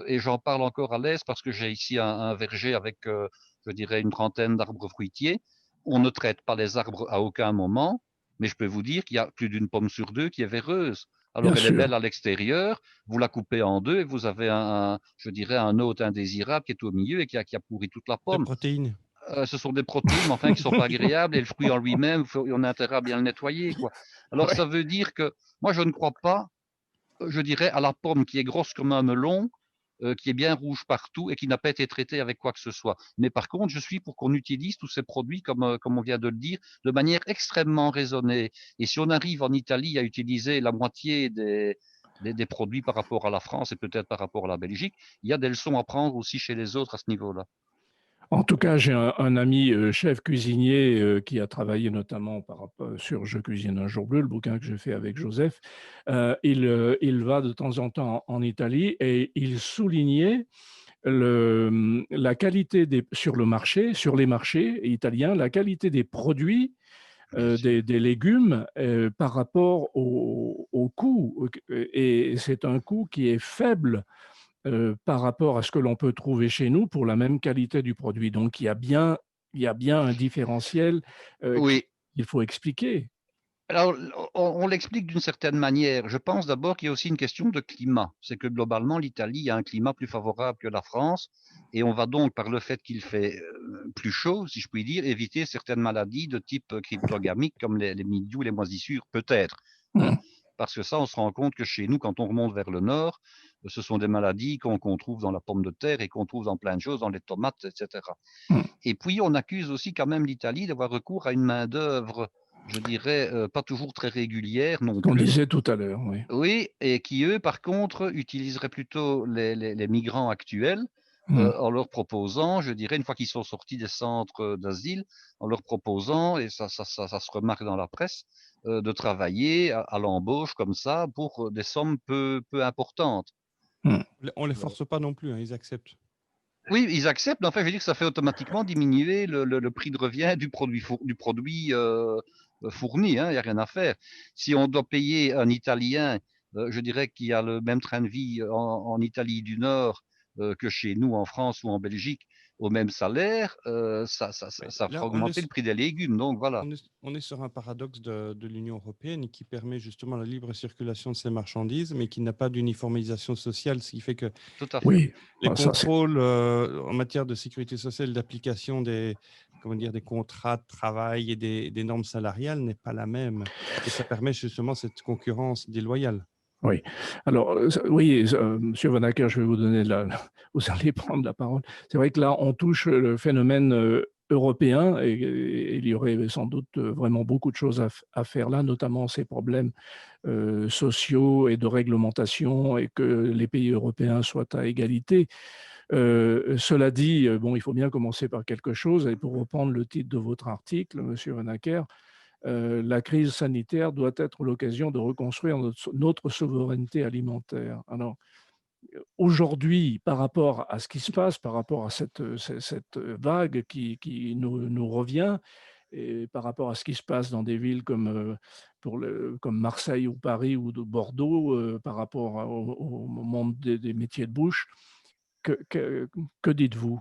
et j'en parle encore à l'aise parce que j'ai ici un verger avec, je dirais, une trentaine d'arbres fruitiers. On ne traite pas les arbres à aucun moment, mais je peux vous dire qu'il y a plus d'une pomme sur 2 qui est véreuse. Alors Bien elle est sûr. belle à l'extérieur, vous la coupez en deux et vous avez je dirais, un hôte indésirable qui est au milieu et qui a pourri toute la De pomme. protéines. Ce sont des protéines, mais enfin, qui sont pas agréables, et le fruit en lui-même, on a intérêt à bien le nettoyer, quoi. Alors, Ouais. ça veut dire que moi, je ne crois pas, je dirais, à la pomme qui est grosse comme un melon, qui est bien rouge partout et qui n'a pas été traitée avec quoi que ce soit. Mais par contre, je suis pour qu'on utilise tous ces produits, comme on vient de le dire, de manière extrêmement raisonnée. Et si on arrive en Italie à utiliser la moitié des produits par rapport à la France et peut-être par rapport à la Belgique, il y a des leçons à prendre aussi chez les autres à ce niveau-là. En tout cas, j'ai un ami chef cuisinier qui a travaillé notamment sur Je cuisine un jour bleu, le bouquin que j'ai fait avec Joseph. Il va de temps en temps en Italie et il soulignait la qualité sur les marchés italiens, la qualité des produits, des légumes par rapport au coût. Et c'est un coût qui est faible par rapport à ce que l'on peut trouver chez nous pour la même qualité du produit. Donc, il y a bien un différentiel Oui. qu'il faut expliquer. Alors, on l'explique d'une certaine manière. Je pense d'abord qu'il y a aussi une question de climat. C'est que globalement, l'Italie a un climat plus favorable que la France, et on va donc, par le fait qu'il fait plus chaud, si je puis dire, éviter certaines maladies de type cryptogamique comme les mildious, les moisissures, peut-être. Parce que ça, on se rend compte que chez nous, quand on remonte vers le nord, ce sont des maladies qu'on trouve dans la pomme de terre et qu'on trouve dans plein de choses, dans les tomates, etc. Et puis, on accuse aussi quand même l'Italie d'avoir recours à une main-d'œuvre, je dirais, pas toujours très régulière non Ce qu'on plus. disait tout à l'heure, oui. Oui, et qui, eux, par contre, utiliseraient plutôt les migrants actuels en leur proposant, je dirais, une fois qu'ils sont sortis des centres d'asile, en leur proposant, et ça se remarque dans la presse, de travailler à l'embauche comme ça pour des sommes peu importantes. On ne les force pas non plus, hein, ils acceptent. Oui, ils acceptent, mais enfin, je veux dire que ça fait automatiquement diminuer le prix de revient du produit fourni, il n'y a rien à faire. Si on doit payer un Italien, je dirais qui a le même train de vie en Italie du Nord que chez nous en France ou en Belgique, au même salaire, ça Là, fera augmenter le prix des légumes. Donc voilà. On est sur un paradoxe de l'Union européenne qui permet justement la libre circulation de ces marchandises, mais qui n'a pas d'uniformisation sociale, ce qui fait que Tout à fait. Oui. les Ça, contrôles en matière de sécurité sociale, d'application des contrats de travail et des normes salariales n'est pas la même. Et ça permet justement cette concurrence déloyale. Oui. Alors, oui, Monsieur Van Acker, je vais vous donner vous allez prendre la parole. C'est vrai que là, on touche le phénomène européen et il y aurait sans doute vraiment beaucoup de choses à faire là, notamment ces problèmes sociaux et de réglementation et que les pays européens soient à égalité. Cela dit, bon, il faut bien commencer par quelque chose et pour reprendre le titre de votre article, Monsieur Van Acker, la crise sanitaire doit être l'occasion de reconstruire notre souveraineté alimentaire. Alors, aujourd'hui, par rapport à ce qui se passe, par rapport à cette vague qui nous revient, et par rapport à ce qui se passe dans des villes comme Marseille ou Paris ou de Bordeaux, par rapport au monde des métiers de bouche, que, que, que dites-vous?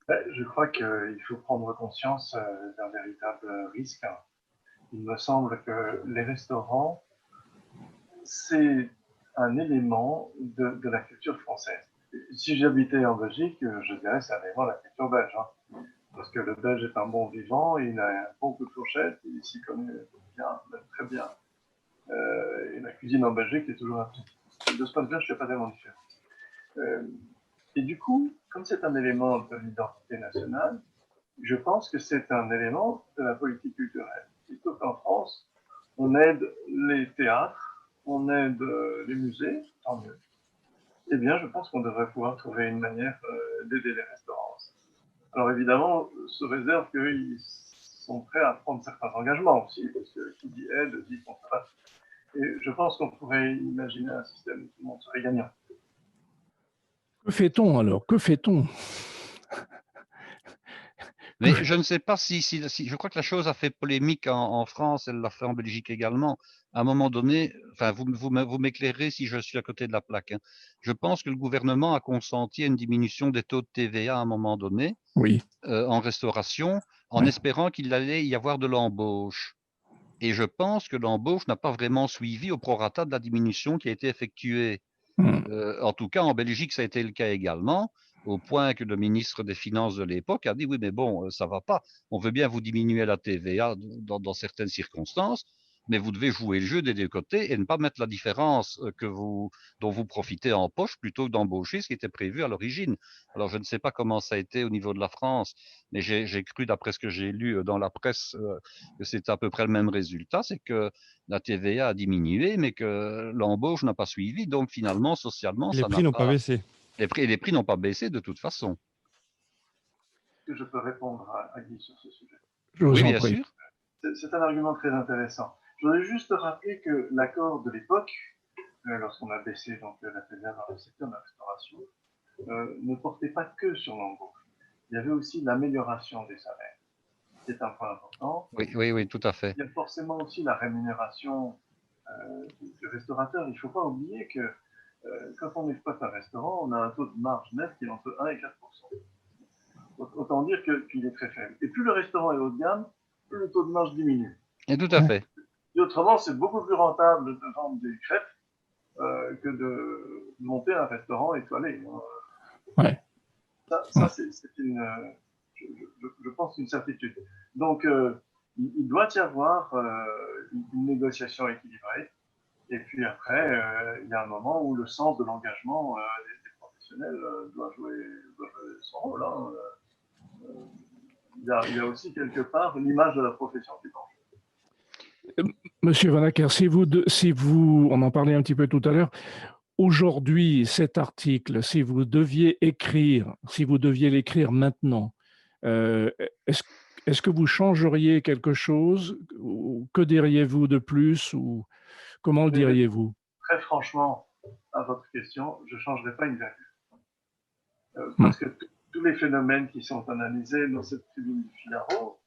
Je crois qu'il faut prendre conscience d'un véritable risque. Il me semble que les restaurants, c'est un élément de la culture française. Si j'habitais en Belgique, je dirais que c'est un élément de la culture belge. Hein, parce que le Belge est un bon vivant, il a un bon coup de fourchette, il s'y connaît bien, même très bien. Et la cuisine en Belgique est toujours appréciée. De ce point de vue, je ne fais pas tellement différent. Et du coup, comme c'est un élément de l'identité nationale, je pense que c'est un élément de la politique culturelle. Plutôt qu'en France, on aide les théâtres, on aide les musées, tant mieux. Eh bien, je pense qu'on devrait pouvoir trouver une manière d'aider les restaurants. Alors évidemment, sous réserve qu'ils sont prêts à prendre certains engagements aussi, parce que qui dit aide dit contrat. Et je pense qu'on pourrait imaginer un système où tout le monde serait gagnant. Que fait-on alors? Que fait-on? Mais je ne sais pas si je crois que la chose a fait polémique en France, elle l'a fait en Belgique également. À un moment donné, enfin, vous m'éclairez si je suis à côté de la plaque, hein. Je pense que le gouvernement a consenti à une diminution des taux de TVA à un moment donné Oui. En restauration, en Ouais. espérant qu'il allait y avoir de l'embauche. Et je pense que l'embauche n'a pas vraiment suivi au prorata de la diminution qui a été effectuée. En tout cas, en Belgique, ça a été le cas également, au point que le ministre des Finances de l'époque a dit oui, mais bon, ça va pas. On veut bien vous diminuer la TVA dans certaines circonstances, mais vous devez jouer le jeu des deux côtés et ne pas mettre la différence dont vous profitez en poche plutôt que d'embaucher ce qui était prévu à l'origine. Alors, je ne sais pas comment ça a été au niveau de la France, mais j'ai cru, d'après ce que j'ai lu dans la presse, que c'était à peu près le même résultat, c'est que la TVA a diminué, mais que l'embauche n'a pas suivi. Donc finalement, socialement, Les ça prix n'a n'ont pas pas. baissé. Les prix n'ont pas baissé de toute façon. Est-ce que je peux répondre à Guy sur ce sujet? Je vous Oui, en bien prie. sûr. C'est un argument très intéressant. Je voudrais juste rappeler que l'accord de l'époque, lorsqu'on a baissé donc, la TVA dans le secteur de la restauration, ne portait pas que sur l'embauche. Il y avait aussi l'amélioration des salaires, qui est un point important. Oui, oui, oui, tout à fait. Il y a forcément aussi la rémunération du restaurateur. Il ne faut pas oublier que quand on exploite un restaurant, on a un taux de marge net qui est entre 1 et 4%. Autant dire qu'il est très faible. Et plus le restaurant est haut de gamme, plus le taux de marge diminue. Et tout à fait. Et autrement, c'est beaucoup plus rentable de vendre des crêpes que de monter un restaurant étoilé. Ouais. Ça c'est je pense, une certitude. Donc, il doit y avoir une négociation équilibrée. Et puis après, il y a un moment où le sens de l'engagement des professionnels doit jouer son rôle. Hein. Il y a aussi quelque part l'image de la profession qui change. Monsieur Van Acker, si vous, on en parlait un petit peu tout à l'heure, aujourd'hui, cet article, si vous deviez l'écrire maintenant, euh, est-ce, est-ce que vous changeriez quelque chose? Ou que diriez-vous de plus? Ou comment le Mais diriez-vous? très franchement, à votre question, je ne changerai pas une virgule. Parce que tous les phénomènes qui sont analysés dans cette tribune du Figaro,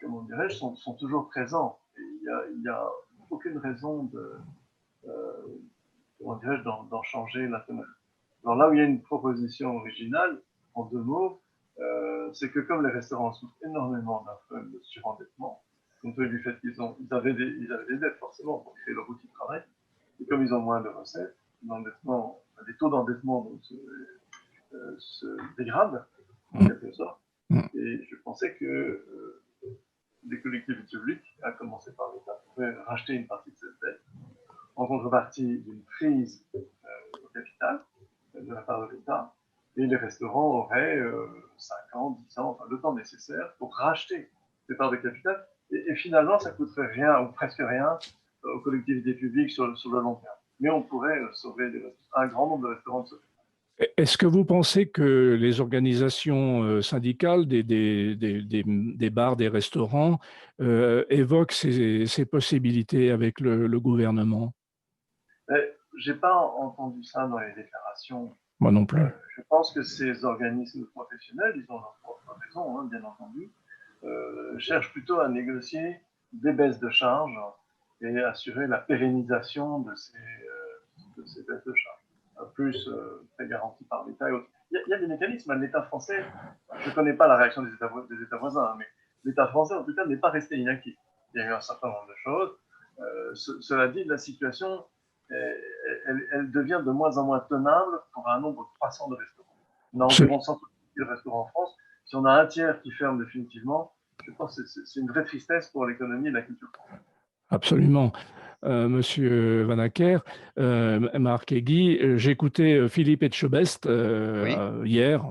comment dirais-je, sont toujours présents. Il n'y a aucune raison comment dirais-je, d'en changer la teneur. Alors là où il y a une proposition originale, en deux mots, c'est que comme les restaurants souffrent énormément d'un problème de surendettement, compte tenu du fait qu'ils avaient des dettes forcément pour créer leur outil de travail, et comme ils ont moins de recettes, les taux d'endettement se dégradent en quelque sorte. Et je pensais que les collectivités publiques, à commencer par l'État, pouvaient racheter une partie de cette dette en contrepartie d'une prise au capital de la part de l'État. Et les restaurants auraient 5 ans, 10 ans, enfin, le temps nécessaire pour racheter ces parts de capital. Et finalement, ça ne coûterait rien ou presque rien aux collectivités publiques sur le long terme. Mais on pourrait sauver un grand nombre de restaurants de ce fait. Est-ce que vous pensez que les organisations syndicales des bars, des restaurants évoquent ces possibilités avec le gouvernement? Je n'ai pas entendu ça dans les déclarations. Moi non plus. Je pense que ces organismes professionnels, ils ont leur propre raison, bien entendu, cherchent plutôt à négocier des baisses de charges et assurer la pérennisation de ces baisses de charges, plus très garanties par l'État et autres. Il y a des mécanismes. L'État français, je ne connais pas la réaction des États voisins, mais l'État français, en tout cas, n'est pas resté inactif. Il y a eu un certain nombre de choses. Cela dit, la situation, elle devient de moins en moins tenable pour un nombre croissant de restaurants. On a environ 100 restaurants en France. Si on a un tiers qui ferme définitivement, je pense que c'est une vraie tristesse pour l'économie et la culture française. Absolument. Monsieur Vanacker, Marc et Guy, j'ai écouté Philippe Etchebest hier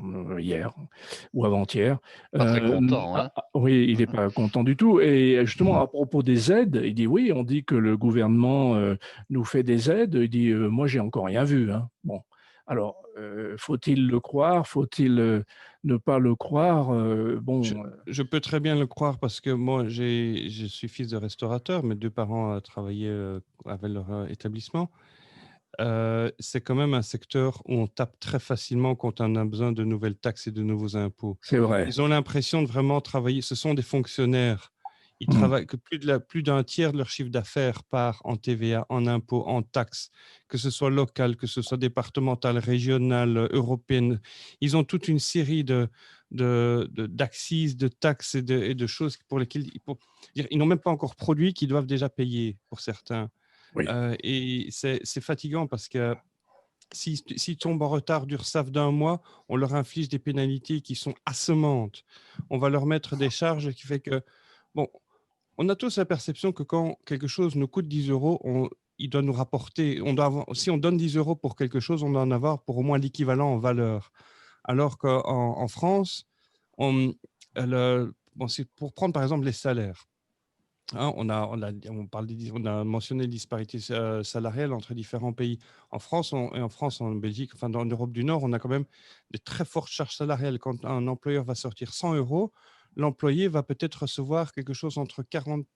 ou avant-hier. Pas très content, hein? Oui, il n'est pas content du tout. Et justement, à propos des aides, il dit oui, on dit que le gouvernement nous fait des aides. Il dit moi, j'ai encore rien vu. Hein. Bon, alors, faut-il le croire? Faut-il ne pas le croire? Bon, je peux très bien le croire parce que moi, je suis fils de restaurateur. Mes deux parents travaillaient avec leur établissement. C'est quand même un secteur où on tape très facilement quand on a besoin de nouvelles taxes et de nouveaux impôts. c'est vrai. Ils ont l'impression de vraiment travailler. Ce sont des fonctionnaires. Ils travaillent que plus d'un tiers de leur chiffre d'affaires part en TVA, en impôts, en taxes, que ce soit local, que ce soit départemental, régional, européenne. Ils ont toute une série d'axes, de taxes et de choses pour lesquelles ils n'ont même pas encore produit, qu'ils doivent déjà payer pour certains. Oui. Et c'est fatigant parce que s'ils tombent en retard d'URSSAF d'un mois, on leur inflige des pénalités qui sont assommанtes. On va leur mettre des charges qui fait que, bon, on a tous la perception que quand quelque chose nous coûte 10 euros, il doit nous rapporter, si on donne 10 euros pour quelque chose, on doit en avoir pour au moins l'équivalent en valeur. Alors qu'en France, c'est pour prendre par exemple les salaires. Hein, on a mentionné les disparités salariales entre différents pays. En France, en Belgique, enfin dans l'Europe du Nord, on a quand même de très fortes charges salariales. Quand un employeur va sortir 100 euros, l'employé va peut-être recevoir quelque chose entre 40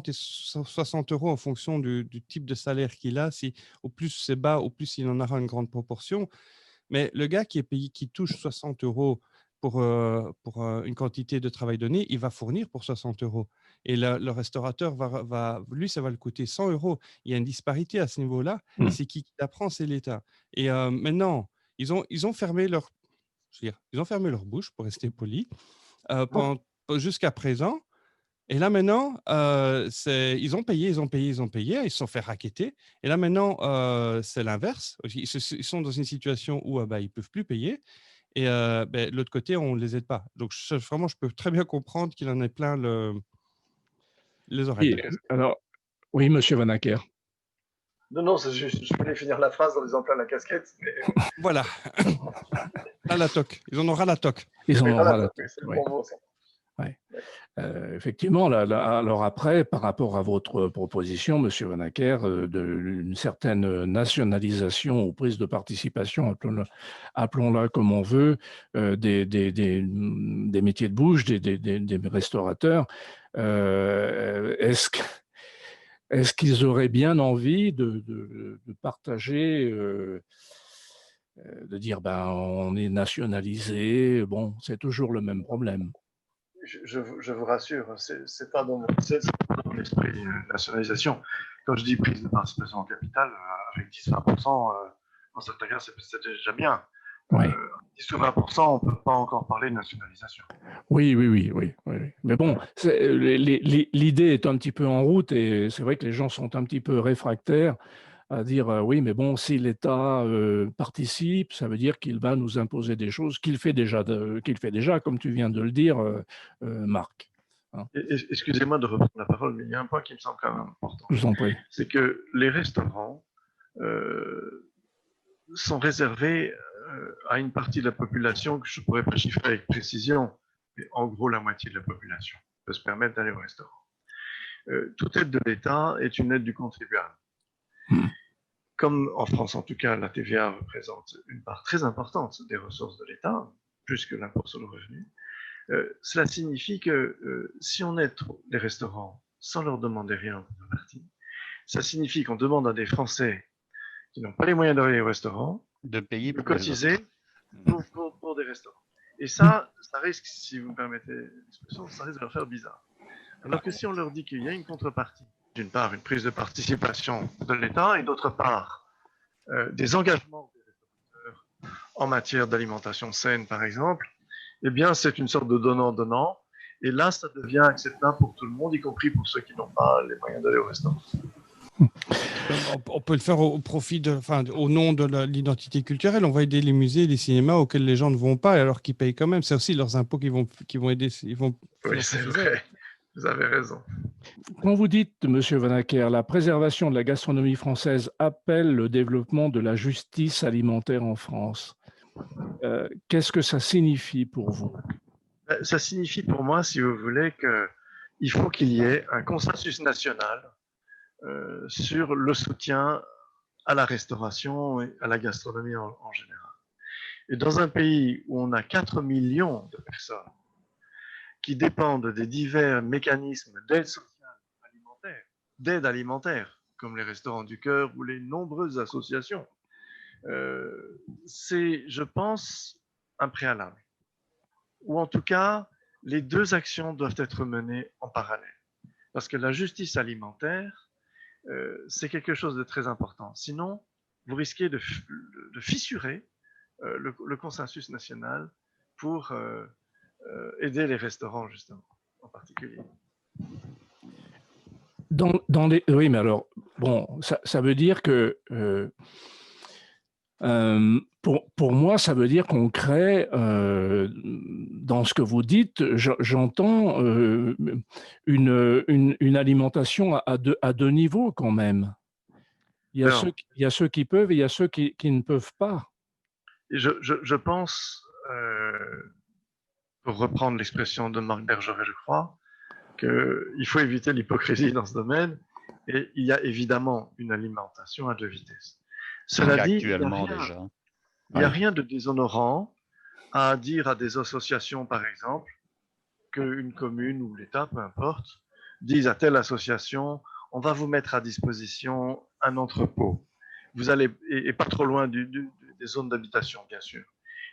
et 60 euros en fonction du type de salaire qu'il a. Au plus c'est bas, au plus il en aura une grande proportion. Mais le gars qui touche 60 euros pour une quantité de travail donné, il va fournir pour 60 euros. Et le restaurateur, lui, ça va le coûter 100 euros. Il y a une disparité à ce niveau-là. Et c'est qui l'apprend? C'est l'État. Et maintenant, ils ont fermé leur bouche, pour rester poli, jusqu'à présent. Et là, maintenant, ils ont payé, ils se sont fait racketter. Et là, maintenant, c'est l'inverse. Ils sont dans une situation où ils ne peuvent plus payer. Et de l'autre côté, on ne les aide pas. Donc, vraiment, je peux très bien comprendre qu'il en ait plein les oreilles. Alors, oui, monsieur Vanacker. Non, je voulais finir la phrase en disant plein la casquette. Mais... Voilà. À la toque. Ils en auront la toque. Ils en auront la toque. C'est le bon mot, ça. Ouais. Effectivement, alors après, par rapport à votre proposition, monsieur Vanacker, d'une certaine nationalisation ou prise de participation, appelons-la comme on veut, des métiers de bouche, des restaurateurs, est-ce qu'ils auraient bien envie de partager, de dire on est nationalisé, bon, c'est toujours le même problème. Je vous rassure, c'est pas dans mon esprit nationalisation. Quand je dis prise de participation en capital, avec 10-20%, dans certains cas, c'est déjà bien. Oui. 10 ou 20%, on ne peut pas encore parler de nationalisation. Oui. Mais bon, l'idée est un petit peu en route et c'est vrai que les gens sont un petit peu réfractaires à dire oui, mais bon, si l'État participe, ça veut dire qu'il va nous imposer des choses qu'il fait déjà, comme tu viens de le dire, Marc. hein. Excusez-moi de reprendre la parole, mais il y a un point qui me semble quand même important. Je vous en prie. C'est que les restaurants sont réservés à une partie de la population que je ne pourrais pas chiffrer avec précision, mais en gros la moitié de la population peut se permettre d'aller au restaurant. Toute aide de l'État est une aide du contribuable. Comme en France en tout cas, la TVA représente une part très importante des ressources de l'État, plus que l'impôt sur le revenu. Cela signifie que si on aide les restaurants sans leur demander rien en contrepartie, ça signifie qu'on demande à des Français qui n'ont pas les moyens d'aller au restaurant De payer de pour les cotiser autres. pour des restaurants. Et ça risque, si vous me permettez l'expression, ça risque de leur faire bizarre. Alors que si on leur dit qu'il y a une contrepartie, d'une part une prise de participation de l'État et d'autre part des engagements des restaurateurs en matière d'alimentation saine par exemple, eh bien c'est une sorte de donnant-donnant et là ça devient acceptable pour tout le monde, y compris pour ceux qui n'ont pas les moyens d'aller au restaurant. On peut le faire au profit au nom de l'identité culturelle. On va aider les musées, les cinémas auxquels les gens ne vont pas alors qu'ils payent quand même. C'est aussi leurs impôts qui vont aider. Oui, c'est vrai. Vous avez raison. Quand vous dites, Monsieur Vanacker, la préservation de la gastronomie française appelle le développement de la justice alimentaire en France, qu'est-ce que ça signifie pour vous? Ça signifie pour moi, si vous voulez, qu'il faut qu'il y ait un consensus national sur le soutien à la restauration et à la gastronomie en général. Et dans un pays où on a 4 millions de personnes qui dépendent des divers mécanismes d'aide sociale alimentaire, d'aide alimentaire, comme les Restos du Cœur ou les nombreuses associations, c'est, je pense, un préalable. Ou en tout cas, les deux actions doivent être menées en parallèle. Parce que la justice alimentaire, c'est quelque chose de très important. Sinon, vous risquez de fissurer le consensus national pour aider les restaurants, justement, en particulier. Oui, mais alors, bon, ça veut dire que, pour moi, ça veut dire qu'on crée, dans ce que vous dites, j'entends une alimentation à deux niveaux quand même. Il y a ceux qui peuvent et il y a ceux qui ne peuvent pas. Et je pense, pour reprendre l'expression de Marc Bergeret, je crois, qu'il faut éviter l'hypocrisie dans ce domaine. Et il y a évidemment une alimentation à deux vitesses. Cela dit, il n'y a rien de déshonorant à dire à des associations, par exemple, qu'une commune ou l'État, peu importe, disent à telle association, on va vous mettre à disposition un entrepôt. Vous allez, et pas trop loin des zones d'habitation, bien sûr.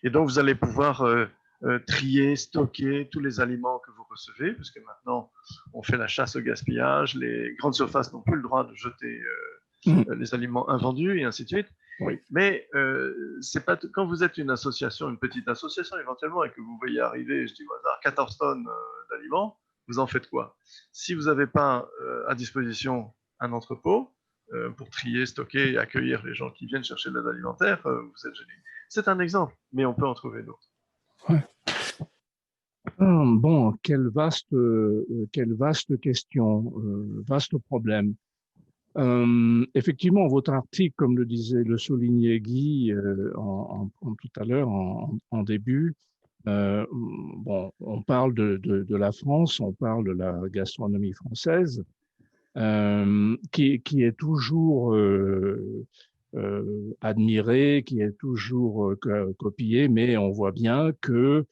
Et donc, vous allez pouvoir trier, stocker tous les aliments que vous recevez, parce que maintenant, on fait la chasse au gaspillage, les grandes surfaces n'ont plus le droit de jeter les aliments invendus, et ainsi de suite. Oui. Mais c'est pas quand vous êtes une association, une petite association éventuellement, et que vous voyez arriver, je dis au hasard, 14 tonnes d'aliments, vous en faites quoi? Si vous n'avez pas à disposition un entrepôt pour trier, stocker et accueillir les gens qui viennent chercher de l'aide alimentaire, vous êtes gêné. C'est un exemple, mais on peut en trouver d'autres. Ouais. Bon, quelle vaste question, vaste problème. Effectivement, votre article, comme le soulignait Guy tout à l'heure en début, bon, on parle de la France, on parle de la gastronomie française, qui est toujours admirée, qui est toujours copiée, mais on voit bien que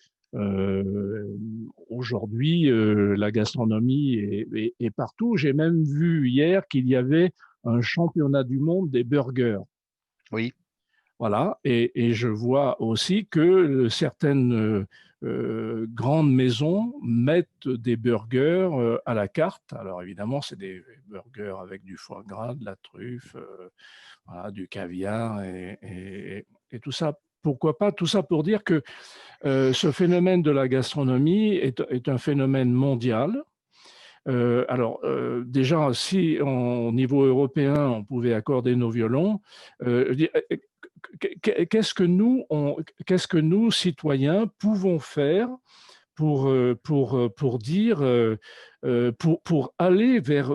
aujourd'hui, la gastronomie est partout. J'ai même vu hier qu'il y avait un championnat du monde des burgers. Oui. Voilà, et je vois aussi que certaines grandes maisons mettent des burgers à la carte. Alors évidemment, c'est des burgers avec du foie gras, de la truffe, voilà, du caviar et tout ça. Pourquoi pas? Tout ça pour dire que ce phénomène de la gastronomie est un phénomène mondial. Alors, déjà, si au niveau européen, on pouvait accorder nos violons, qu'est-ce que nous, citoyens, pouvons faire pour dire, pour aller vers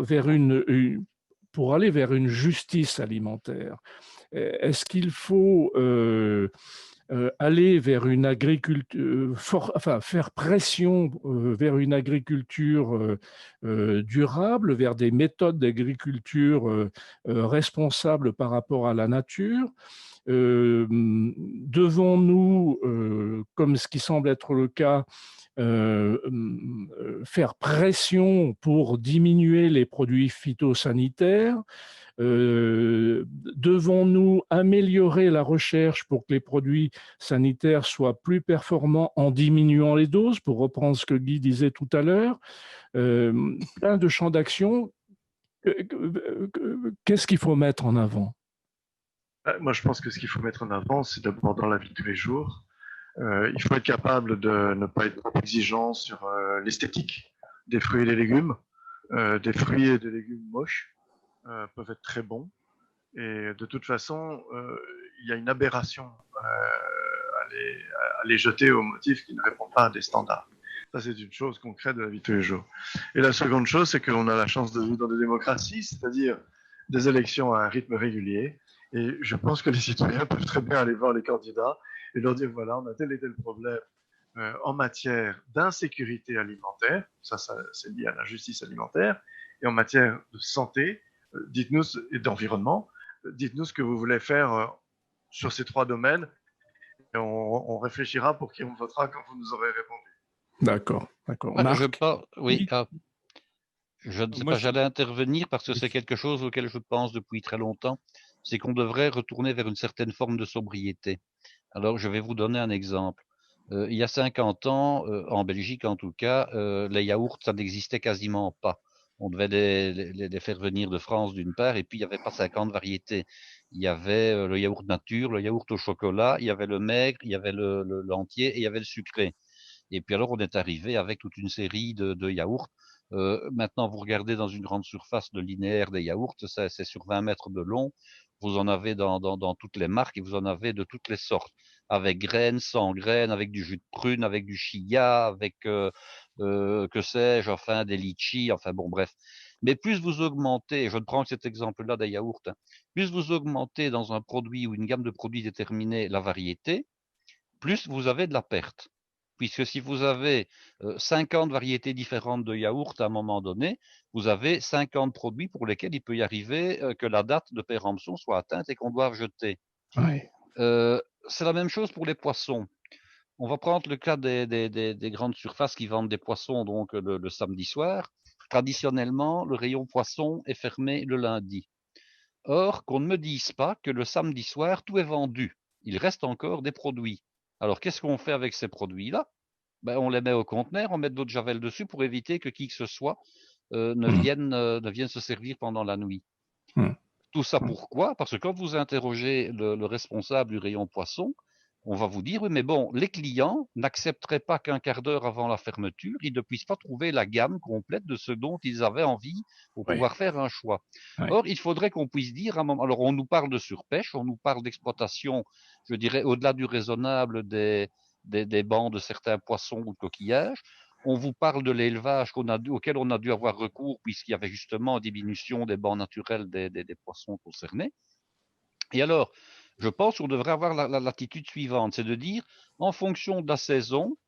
pour aller vers une justice alimentaire. Est-ce qu'il faut aller vers une agriculture, enfin faire pression vers une agriculture durable, vers des méthodes d'agriculture responsables par rapport à la nature? Devons-nous, comme ce qui semble être le cas, faire pression pour diminuer les produits phytosanitaires? Devons-nous améliorer la recherche pour que les produits sanitaires soient plus performants en diminuant les doses, pour reprendre ce que Guy disait tout à l'heure? Plein de champs d'action. Qu'est-ce qu'il faut mettre en avant? Moi, je pense que ce qu'il faut mettre en avant, c'est d'abord dans la vie de tous les jours. Il faut être capable de ne pas être trop exigeant sur l'esthétique des fruits et des légumes. Des fruits et des légumes moches peuvent être très bons. Et de toute façon, il y a une aberration à les jeter au motif qui ne répond pas à des standards. Ça, c'est une chose concrète de la vie de tous les jours. Et la seconde chose, c'est qu'on a la chance de vivre dans des démocraties, c'est-à-dire des élections à un rythme régulier. Et je pense que les citoyens peuvent très bien aller voir les candidats et leur dire, voilà, on a tel et tel problème en matière d'insécurité alimentaire, ça c'est lié à l'injustice alimentaire, et en matière de santé, dites-nous, et d'environnement, dites-nous ce que vous voulez faire sur ces trois domaines, et on réfléchira pour qui on votera quand vous nous aurez répondu. D'accord, d'accord. Ouais, Marc? oui, je ne sais Moi, pas, j'allais intervenir parce que c'est quelque chose auquel je pense depuis très longtemps, c'est qu'on devrait retourner vers une certaine forme de sobriété. Alors, je vais vous donner un exemple. Il y a 50 ans, en Belgique en tout cas, les yaourts, ça n'existait quasiment pas. On devait les faire venir de France d'une part, et puis il n'y avait pas 50 variétés. Il y avait le yaourt nature, le yaourt au chocolat, il y avait le maigre, il y avait l'entier et il y avait le sucré. Et puis alors, on est arrivé avec toute une série de yaourts. Maintenant, vous regardez dans une grande surface de linéaire des yaourts, c'est sur 20 mètres de long. Vous en avez dans toutes les marques et vous en avez de toutes les sortes, avec graines, sans graines, avec du jus de prune, avec du chia, avec que sais-je, enfin des litchis, enfin bon, bref. Mais plus vous augmentez, je ne prends que cet exemple-là des yaourts, hein, plus vous augmentez dans un produit ou une gamme de produits déterminés la variété, plus vous avez de la perte. Puisque si vous avez 50 variétés différentes de yaourt à un moment donné, vous avez 50 produits pour lesquels il peut y arriver que la date de péremption soit atteinte et qu'on doive jeter. Oui. C'est la même chose pour les poissons. On va prendre le cas des grandes surfaces qui vendent des poissons donc le samedi soir. Traditionnellement, le rayon poisson est fermé le lundi. Or, qu'on ne me dise pas que le samedi soir, tout est vendu. Il reste encore des produits. Alors, qu'est-ce qu'on fait avec ces produits-là? Ben, on les met au conteneur, on met de l'eau de javel dessus pour éviter que qui que ce soit ne vienne se servir pendant la nuit. Tout ça pourquoi? Parce que quand vous interrogez le responsable du rayon poisson, on va vous dire, oui, mais bon, les clients n'accepteraient pas qu'un quart d'heure avant la fermeture, ils ne puissent pas trouver la gamme complète de ce dont ils avaient envie pour Oui. pouvoir faire un choix. Oui. Or, il faudrait qu'on puisse dire à un moment, alors on nous parle de surpêche, on nous parle d'exploitation, je dirais, au-delà du raisonnable des bancs de certains poissons ou de coquillages. On vous parle de l'élevage auquel on a dû avoir recours puisqu'il y avait justement une diminution des bancs naturels des poissons concernés. Et alors, je pense qu'on devrait avoir l'attitude suivante, c'est de dire, en fonction de la saison,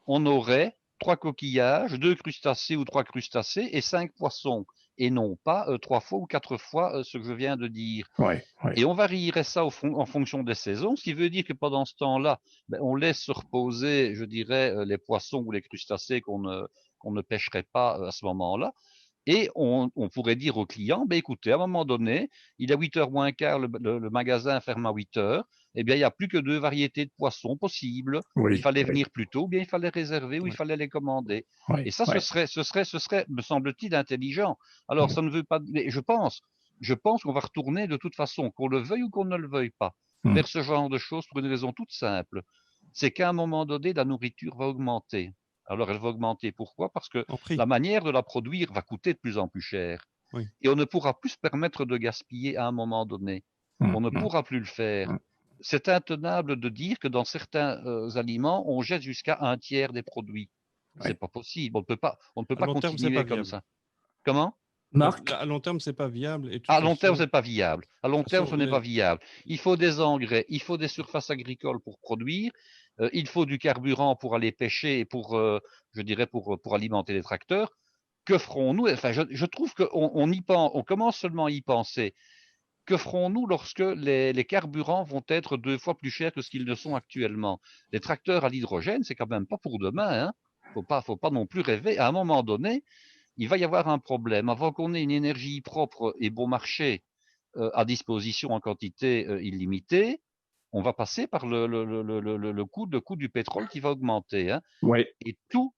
on aurait 3 coquillages, 2 crustacés ou 3 crustacés et 5 poissons, et non pas 3 fois ou 4 fois ce que je viens de dire. Oui, oui. Et on varierait ça en fonction des saisons, ce qui veut dire que pendant ce temps-là, on laisse se reposer, je dirais, les poissons ou les crustacés qu'on ne pêcherait pas à ce moment-là. Et on pourrait dire au client, écoutez, à un moment donné, il est 8h moins quart, le magasin ferme à 8h, eh bien, il n'y a plus que 2 variétés de poissons possibles. Oui, Il fallait oui. venir plus tôt, ou bien il fallait réserver, ou il Ouais. fallait les commander. Oui, Et ça, oui. ce serait, me semble-t-il, intelligent. Alors, ça ne veut pas, mais je pense qu'on va retourner de toute façon, qu'on le veuille ou qu'on ne le veuille pas, vers ce genre de choses pour une raison toute simple. C'est qu'à un moment donné, la nourriture va augmenter. Alors, elle va augmenter. Pourquoi? Parce que En prix. la manière de la produire va coûter de plus en plus cher. Oui. Et on ne pourra plus se permettre de gaspiller à un moment donné. On ne pourra plus le faire. C'est intenable de dire que dans certains aliments, on jette jusqu'à un tiers des produits. C'est pas possible. On ne peut pas À long terme, c'est continuer pas comme viable. ça. Comment? Marc? À long terme, c'est pas viable. Et de toute À long terme, façon, c'est pas viable. À long de toute terme, façon, ce n'est pas viable. Il faut des engrais, il faut des surfaces agricoles pour produire, il faut du carburant pour aller pêcher et je dirais, pour alimenter les tracteurs. Que ferons-nous? Enfin, je trouve on commence seulement à y penser. Que ferons-nous lorsque les carburants vont être 2 fois plus chers que ce qu'ils ne sont actuellement? Les tracteurs à l'hydrogène, c'est quand même pas pour demain, hein. Faut pas non plus rêver. À un moment donné, il va y avoir un problème. Avant qu'on ait une énergie propre et bon marché à disposition en quantité illimitée, on va passer par le coût du pétrole qui va augmenter, hein. Oui. Et tout,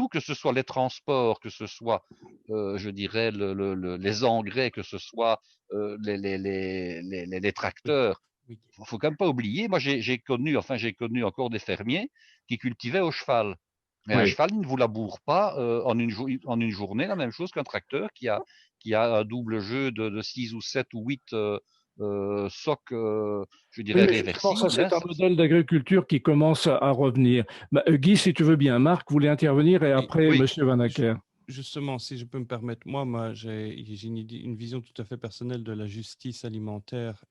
que ce soit les transports, que ce soit, je dirais, les engrais, que ce soit les oui, tracteurs. oui. Faut quand même pas oublier, moi j'ai connu encore des fermiers qui cultivaient au cheval. Et un Oui. cheval, il ne vous laboure pas en une journée la même chose qu'un tracteur qui a un double jeu de 6 ou 7 ou 8 socs, je Oui, dirais, mais justement, ça, réversibles, hein. c'est un modèle d'agriculture qui commence à revenir. Guy, si tu veux bien. Marc voulait intervenir et Oui, après, Oui, Monsieur Van Acker. justement, si je peux me permettre, moi j'ai une vision tout à fait personnelle de la justice alimentaire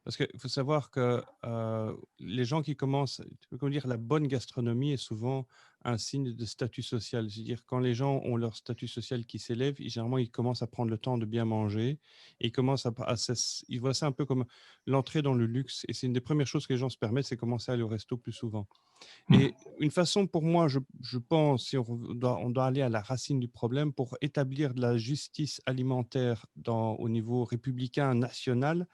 parce qu'il faut savoir que les gens qui commencent, comment dire, la bonne gastronomie est souvent un signe de statut social. C'est-à-dire quand les gens ont leur statut social qui s'élève, généralement ils commencent à prendre le temps de bien manger et ils commencent ils voient ça un peu comme l'entrée dans le luxe. Et c'est une des premières choses que les gens se permettent, c'est commencer à aller au resto plus souvent. Et une façon pour moi, je pense, si on doit aller à la racine du problème pour établir de la justice alimentaire au niveau républicain national,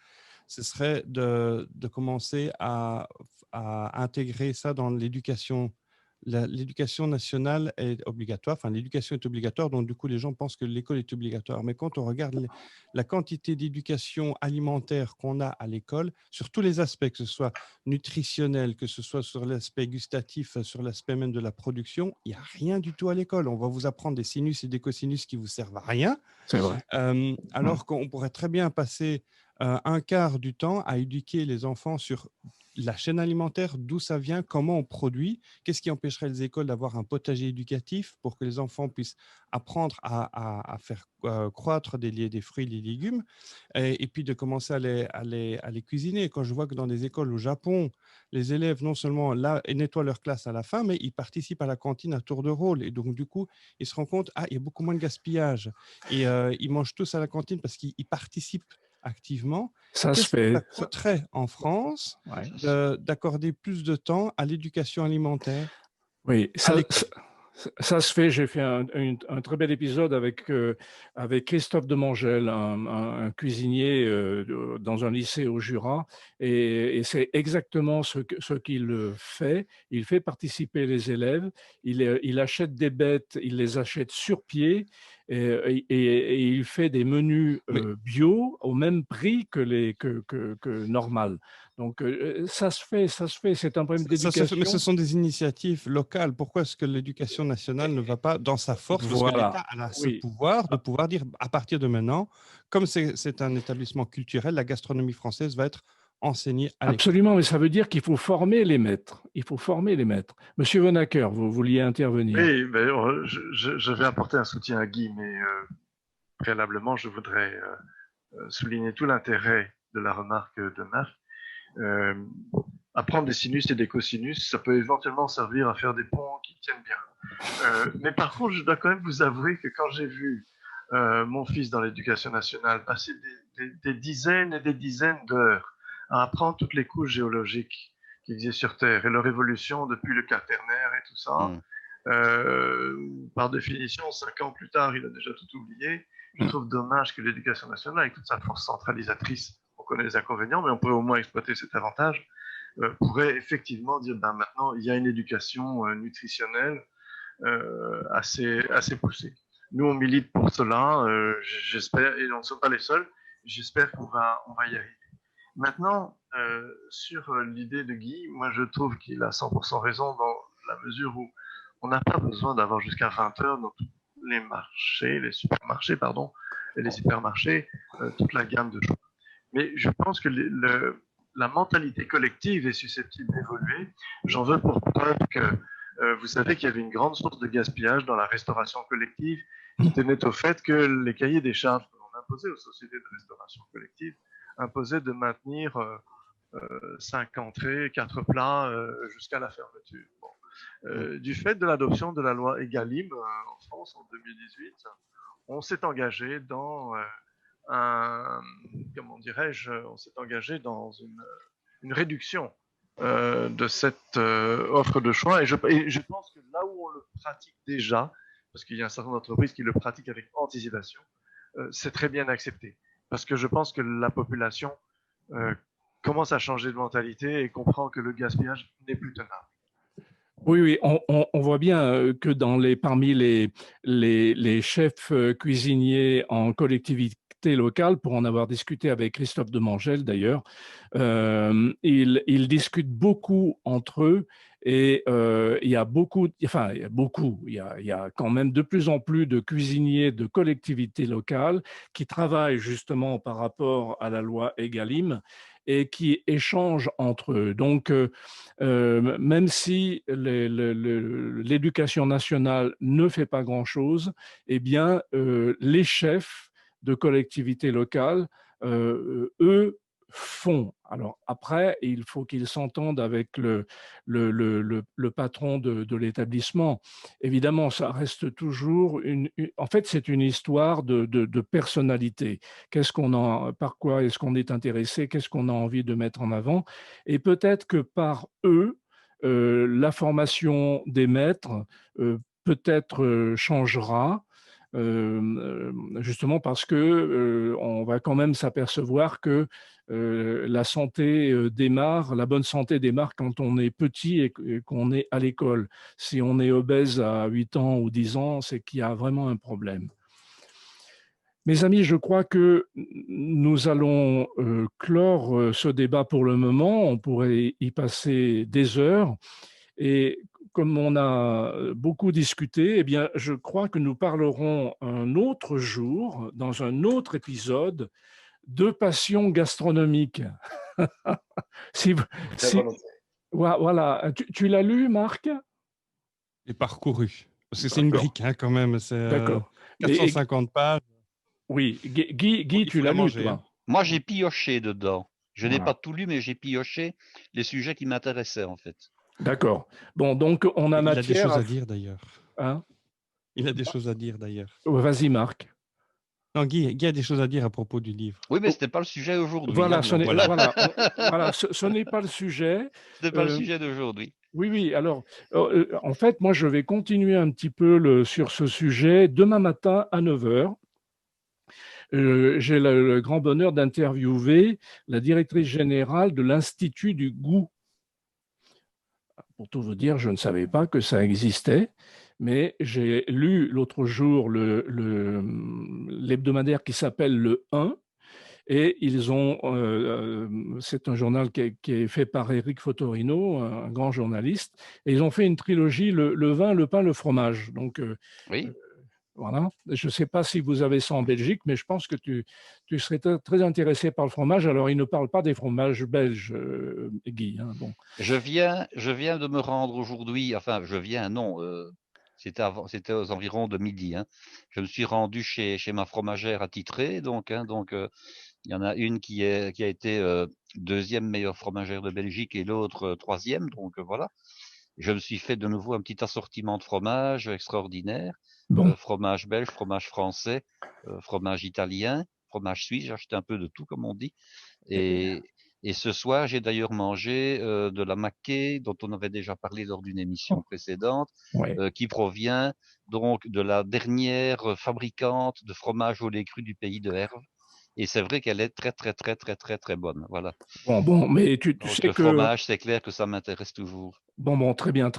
ce serait de commencer à intégrer ça dans l'éducation. L'éducation nationale est obligatoire, enfin l'éducation est obligatoire, donc du coup les gens pensent que l'école est obligatoire. Mais quand on regarde la quantité d'éducation alimentaire qu'on a à l'école, sur tous les aspects, que ce soit nutritionnel, que ce soit sur l'aspect gustatif, sur l'aspect même de la production, il n'y a rien du tout à l'école. On va vous apprendre des sinus et des cosinus qui vous servent à rien, C'est vrai. alors qu'on pourrait très bien passer un quart du temps à éduquer les enfants sur la chaîne alimentaire, d'où ça vient, comment on produit, qu'est-ce qui empêcherait les écoles d'avoir un potager éducatif pour que les enfants puissent apprendre à faire croître des fruits et des légumes, et puis de commencer à les cuisiner. Quand je vois que dans des écoles au Japon, les élèves non seulement là, nettoient leur classe à la fin, mais ils participent à la cantine à tour de rôle. Et donc, du coup, ils se rendent compte, il y a beaucoup moins de gaspillage. Et ils mangent tous à la cantine parce qu'ils participent activement. Ça se Qu'est-ce que ça fait. coûterait en France Ouais. d'accorder plus de temps à l'éducation alimentaire Oui, à l'école? ça se fait. J'ai fait un très bel épisode avec Christophe Demangel, un cuisinier dans un lycée au Jura. Et c'est exactement ce qu'il fait. Il fait participer les élèves. Il achète des bêtes, il les achète sur pied. Et il fait des menus Mais bio au même prix que normal. Donc, ça se fait. C'est un problème ça se fait, mais ce d'éducation. sont des initiatives locales. Pourquoi est-ce que l'éducation nationale ne va pas dans sa force? Parce que Voilà. l'État a ce Oui, pouvoir de pouvoir dire, à partir de maintenant, comme c'est un établissement culturel, la gastronomie française va être enseignée à l'école. absolument, mais ça veut dire qu'il faut former les maîtres. Il faut former les maîtres. Monsieur Vonacker, vous vouliez intervenir. Oui, mais je vais apporter un soutien à Guy, mais préalablement, je voudrais souligner tout l'intérêt de la remarque de Marc. Euh, Apprendre des sinus et des cosinus, ça peut éventuellement servir à faire des ponts qui tiennent bien. Mais par contre, je dois quand même vous avouer que quand j'ai vu mon fils dans l'éducation nationale passer des dizaines et des dizaines d'heures à apprendre toutes les couches géologiques qui existent sur Terre et leur évolution depuis le quaternaire et tout ça, Mm. par définition, 5 ans plus tard, il a déjà tout oublié. Je trouve dommage que l'éducation nationale, avec toute sa force centralisatrice, on connaît les inconvénients, mais on pourrait au moins exploiter cet avantage, pourrait effectivement dire, maintenant, il y a une éducation nutritionnelle assez poussée. Nous, on milite pour cela, j'espère, et on ne sommes pas les seuls, j'espère on va y arriver. Maintenant, sur l'idée de Guy, moi je trouve qu'il a 100% raison dans la mesure où on n'a pas besoin d'avoir jusqu'à 20 heures dans tous les supermarchés, pardon, et les hypermarchés, toute la gamme de choses. Mais je pense que la mentalité collective est susceptible d'évoluer. J'en veux pour preuve que vous savez qu'il y avait une grande source de gaspillage dans la restauration collective qui tenait au fait que les cahiers des charges que l'on imposait aux sociétés de restauration collective imposaient de maintenir 5 entrées, 4 plats jusqu'à la fermeture. Bon. Du fait de l'adoption de la loi Egalim en France en 2018, on s'est engagé dans on s'est engagé dans une réduction de cette offre de choix. Et je pense que là où on le pratique déjà, parce qu'il y a un certain nombre d'entreprises qui le pratiquent avec anticipation, c'est très bien accepté. Parce que je pense que la population commence à changer de mentalité et comprend que le gaspillage n'est plus tenable. Oui, on voit bien que parmi les chefs cuisiniers en collectivité locale, pour en avoir discuté avec Christophe Demangel d'ailleurs, ils discutent beaucoup entre eux et il y a quand même de plus en plus de cuisiniers de collectivités locales qui travaillent justement par rapport à la loi Egalim et qui échangent entre eux. Donc, même si l'éducation nationale ne fait pas grand-chose, eh bien, les chefs de collectivités locales, eux, font. Alors après, il faut qu'ils s'entendent avec le patron de l'établissement. Évidemment, ça reste toujours en fait, c'est une histoire de personnalité. Par quoi est-ce qu'on est intéressé? Qu'est-ce qu'on a envie de mettre en avant? Et peut-être que par eux, la formation des maîtres peut-être changera. Justement parce que on va quand même s'apercevoir que la santé démarre, la bonne santé démarre quand on est petit et qu'on est à l'école. Si on est obèse à 8 ans ou 10 ans, c'est qu'il y a vraiment un problème. Mes amis, je crois que nous allons clore ce débat pour le moment. On pourrait y passer des heures. Et comme on a beaucoup discuté, eh bien, je crois que nous parlerons un autre jour, dans un autre épisode, de passion gastronomique. Voilà. Tu l'as lu, Marc? Et parcouru. Parce que c'est une brique, hein, quand même. C'est D'accord. 450 pages. Oui. Guy, tu l'as lu, toi? Moi, j'ai pioché dedans. Je n'ai Voilà. pas tout lu, mais j'ai pioché les sujets qui m'intéressaient, en fait. D'accord. Bon, donc on a matière. Il a des choses à dire, d'ailleurs. Hein? Il a des choses à dire, d'ailleurs. Vas-y, Marc. Non, Guy a des choses à dire à propos du livre. Oui, mais ce n'était pas le sujet aujourd'hui. Voilà, ce n'est pas le sujet. Ce n'est pas le sujet d'aujourd'hui. Oui. Alors, en fait, moi, je vais continuer un petit peu sur ce sujet demain matin à 9h. J'ai le grand bonheur d'interviewer la directrice générale de l'Institut du goût. Pour tout vous dire, je ne savais pas que ça existait, mais j'ai lu l'autre jour l'hebdomadaire qui s'appelle Le 1, et c'est un journal qui est fait par Éric Fotorino, un grand journaliste, et ils ont fait une trilogie, le vin, le pain, le fromage. Donc, oui. Voilà. Je ne sais pas si vous avez ça en Belgique, mais je pense que tu serais très intéressé par le fromage. Alors, il ne parle pas des fromages belges, Guy. Hein, bon. Je viens de me rendre aujourd'hui, c'était aux environs de midi. Hein. Je me suis rendu chez ma fromagère attitrée, donc il y en a une qui a été deuxième meilleure fromagère de Belgique et l'autre troisième, donc voilà. Je me suis fait de nouveau un petit assortiment de fromages extraordinaire. Bon. Fromage belge, fromage français, fromage italien, fromage suisse, j'ai acheté un peu de tout, comme on dit. Et ce soir, j'ai d'ailleurs mangé de la maquée, dont on avait déjà parlé lors d'une émission précédente, qui provient donc de la dernière fabricante de fromage au lait cru du pays de Herve. Et c'est vrai qu'elle est très, très, très, très, très, très bonne. Voilà. Bon, mais tu sais le fromage, c'est clair que ça m'intéresse toujours. Bon, très bien.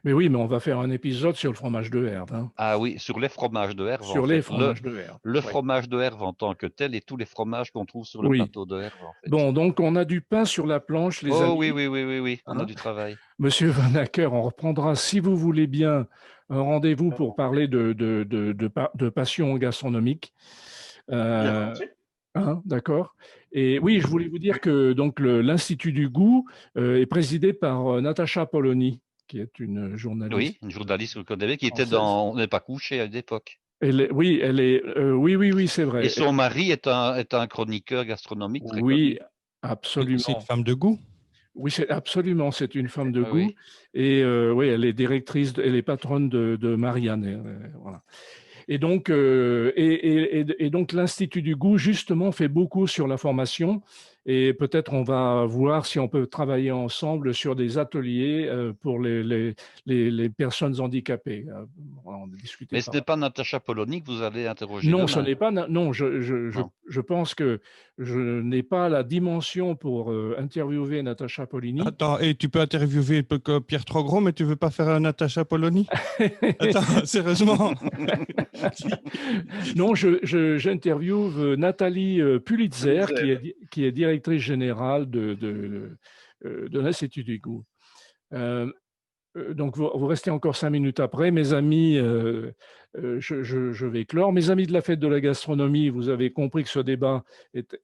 Mais oui, mais on va faire un épisode sur le fromage de Herve. Hein. Ah oui, sur les fromages de Herve. Sur les fromages de Herve. Le fromage de Herve en tant que tel et tous les fromages qu'on trouve sur le plateau de Herve. En fait. Bon, donc on a du pain sur la planche, les amis. Oui, on a du travail. Monsieur Van Acker, on reprendra, si vous voulez bien, un rendez-vous pour parler de passion gastronomique. D'accord. Et oui, je voulais vous dire que donc l'Institut du goût est présidé par Natacha Polony. qui est une journaliste. Oui, une journaliste sur le Code qui était Française. dans On n'est pas couché à l'époque. Oui, oui, c'est vrai. Et son mari est un chroniqueur gastronomique très Oui, connu. absolument. C'est une femme de goût. Oui, absolument, c'est une femme de Ah goût. oui. Et oui, elle est directrice, elle est patronne de Marianne. Voilà. Et donc, donc l'Institut du goût, justement, fait beaucoup sur la formation. Et peut-être on va voir si on peut travailler ensemble sur des ateliers pour les personnes handicapées. On va en discuter Mais ce n'est pas Natacha Polony que vous allez interroger Non, demain. ce n'est pas. Non, Non. je pense que je n'ai pas la dimension pour interviewer Natacha Polony. Attends, et tu peux interviewer Pierre Trogron, mais tu veux pas faire un Natacha Polony? Attends, sérieusement. Non, j'interviewe Nathalie Pulitzer, qui est directrice générale de l'Institut du goût. Donc, vous restez encore 5 minutes après. Mes amis, je vais clore. Mes amis de la fête de la gastronomie, vous avez compris que ce débat est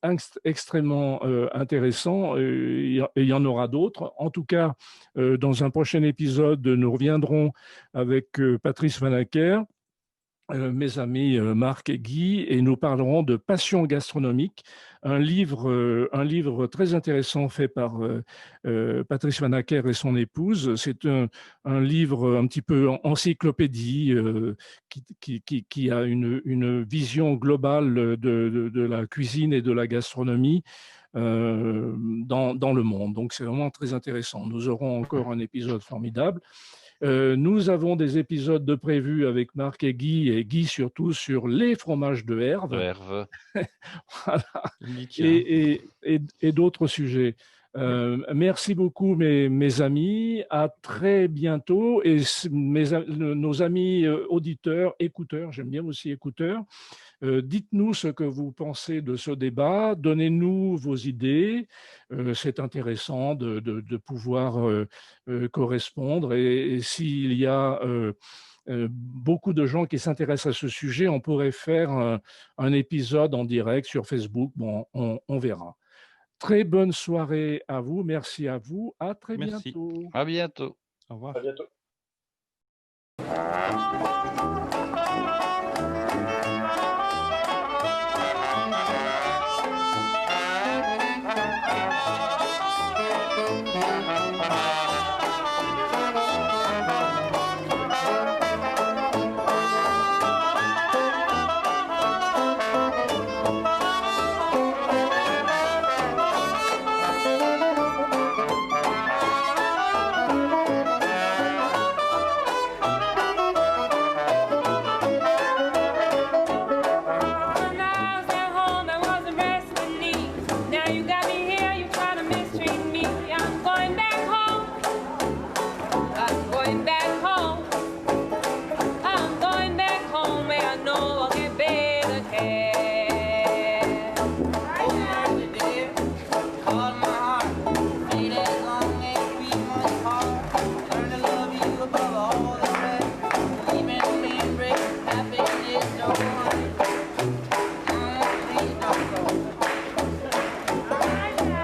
extrêmement intéressant. Il y en aura d'autres. En tout cas, dans un prochain épisode, nous reviendrons avec Patrice Vanacker, mes amis Marc et Guy, et nous parlerons de Passion gastronomique, un livre très intéressant fait par Patrice Vanacker et son épouse. C'est un livre un petit peu encyclopédie qui a une vision globale de la cuisine et de la gastronomie dans le monde. Donc c'est vraiment très intéressant. Nous aurons encore un épisode formidable. Nous avons des épisodes de prévus avec Marc et Guy surtout sur les fromages de Herve. Voilà. Et d'autres sujets. Merci beaucoup mes amis, à très bientôt, et nos amis auditeurs, écouteurs, j'aime bien aussi écouteurs, dites-nous ce que vous pensez de ce débat, donnez-nous vos idées, c'est intéressant de pouvoir correspondre, et s'il y a beaucoup de gens qui s'intéressent à ce sujet, on pourrait faire un épisode en direct sur Facebook, bon, on verra. Très bonne soirée à vous, merci à vous, à très bientôt. À bientôt. Au revoir. À bientôt.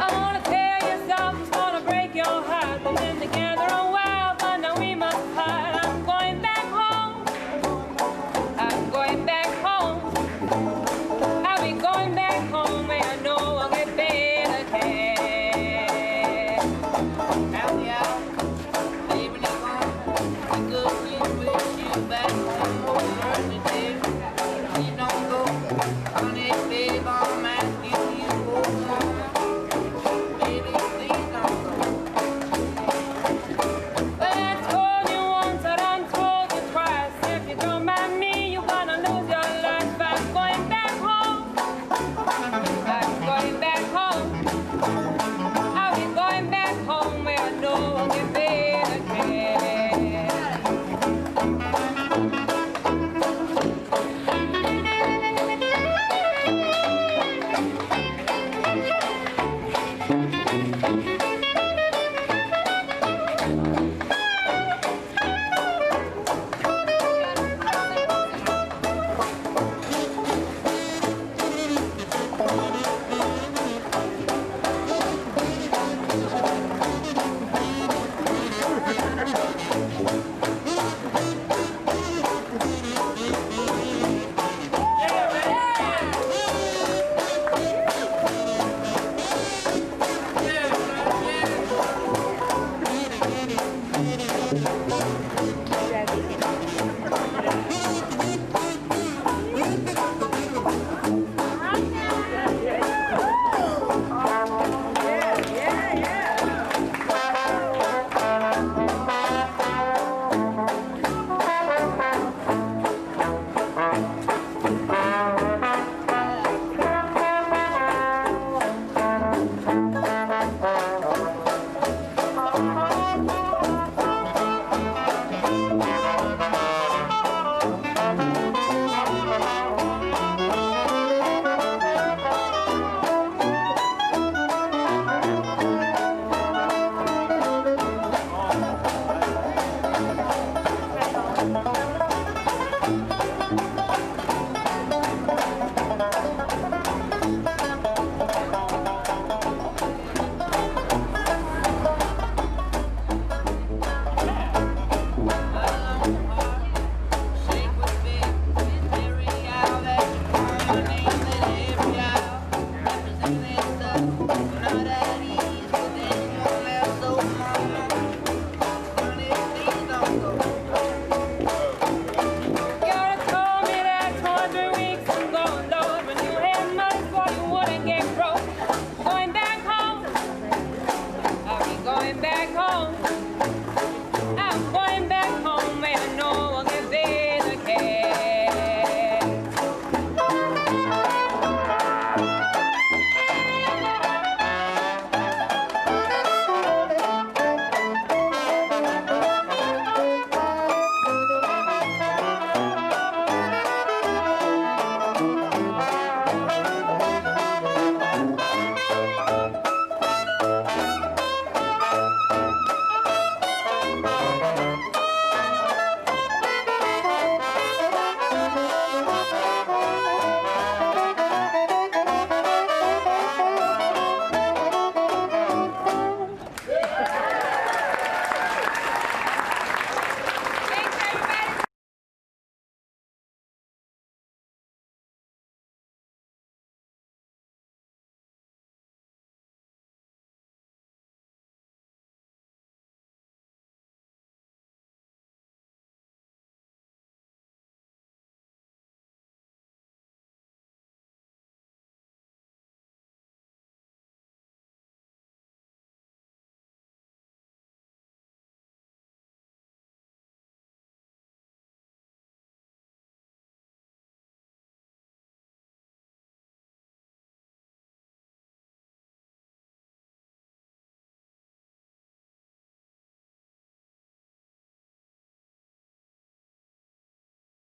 I wanna tell you something's gonna break your heart, but then together, oh well, but now we must Merci.